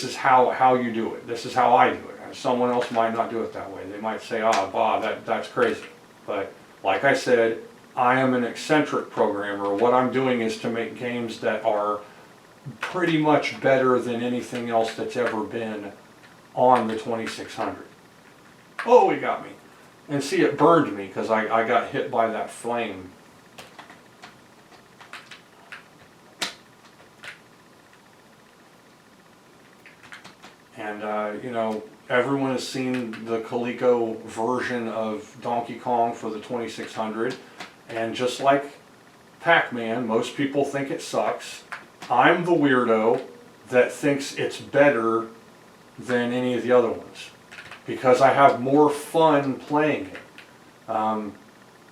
is how you do it. This is how I do it. Someone else might not do it that way. They might say, that's crazy. But like I said, I am an eccentric programmer. What I'm doing is to make games that are pretty much better than anything else that's ever been on the 2600. Oh, it got me. And see, it burned me because I got hit by that flame. And, everyone has seen the Coleco version of Donkey Kong for the 2600. And just like Pac-Man, most people think it sucks. I'm the weirdo that thinks it's better than any of the other ones, because I have more fun playing it. The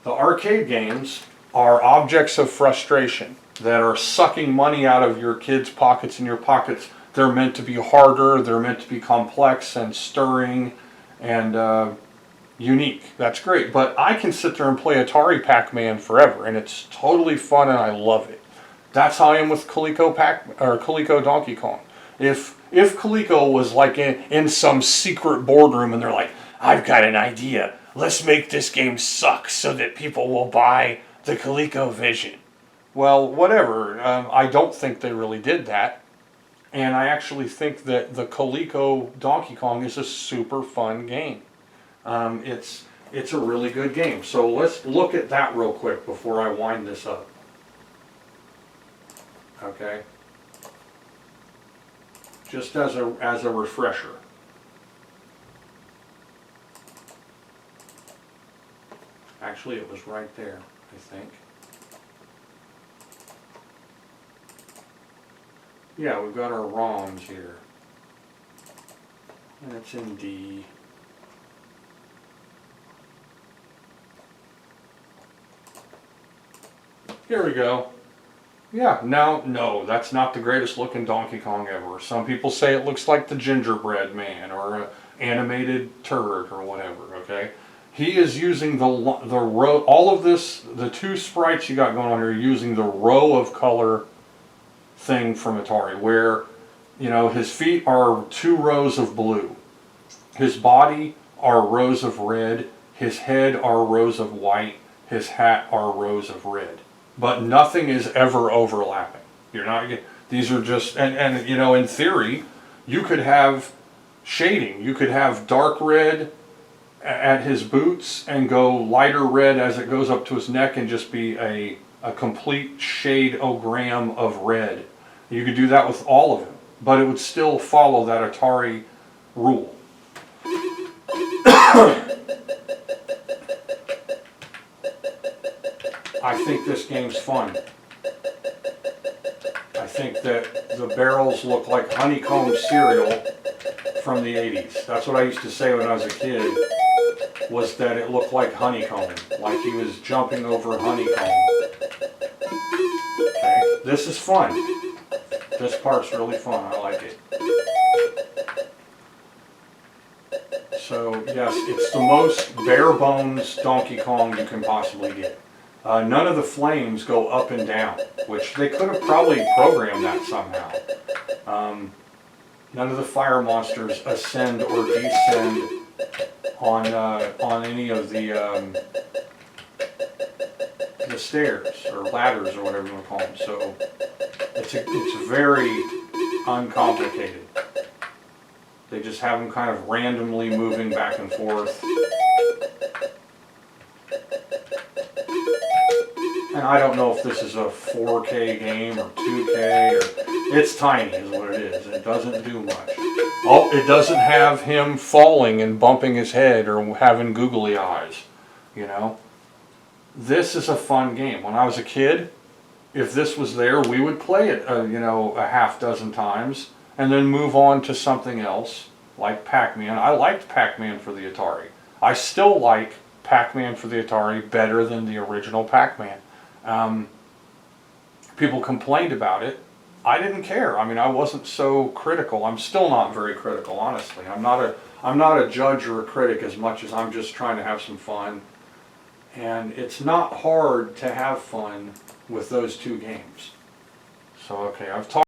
arcade games are objects of frustration that are sucking money out of your kids' pockets and your pockets. They're meant to be harder, they're meant to be complex and stirring, and unique. That's great. But I can sit there and play Atari Pac-Man forever, and it's totally fun, and I love it. That's how I am with Coleco Donkey Kong. If Coleco was like in some secret boardroom and they're like, I've got an idea. Let's make this game suck so that people will buy the ColecoVision. Well, whatever. I don't think they really did that. And I actually think that the Coleco Donkey Kong is a super fun game. It's a really good game. So let's look at that real quick before I wind this up. Okay. Just as a refresher. Actually, it was right there, I think. Yeah, we've got our ROMs here. And it's in D. Here we go. Yeah, no, that's not the greatest looking Donkey Kong ever. Some people say it looks like the Gingerbread Man or an animated turd or whatever, okay? He is using the row, all of this, the two sprites you got going on here, using the row of color thing from Atari, where, you know, his feet are 2 rows of blue. His body are rows of red. His head are rows of white. His hat are rows of red. But nothing is ever overlapping. You're not, these are just, and you know, in theory, you could have shading. You could have dark red at his boots and go lighter red as it goes up to his neck and just be a complete shade-o-gram of red. You could do that with all of him, but it would still follow that Atari rule. I think this game's fun. I think that the barrels look like honeycomb cereal from the 80s. That's what I used to say when I was a kid, was that it looked like honeycomb, like he was jumping over honeycomb. Okay, this is fun. This part's really fun. I like it. So yes, it's the most bare bones Donkey Kong you can possibly get. None of the flames go up and down, which they could have probably programmed that somehow. None of the fire monsters ascend or descend on any of the stairs or ladders or whatever you want to call them. So it's very uncomplicated. They just have them kind of randomly moving back and forth. And I don't know if this is a 4K game or 2K, or it's tiny is what it is. It doesn't do much. Oh, it doesn't have him falling and bumping his head or having googly eyes, you know. This is a fun game. When I was a kid, if this was there, we would play it, you know, a half dozen times and then move on to something else like Pac-Man. I liked Pac-Man for the Atari. I still like Pac-Man for the Atari better than the original Pac-Man. People complained about it. I didn't care. I mean, I wasn't so critical. I'm still not very critical, honestly. I'm not a judge or a critic as much as I'm just trying to have some fun. And it's not hard to have fun with those two games. So, okay, I've talked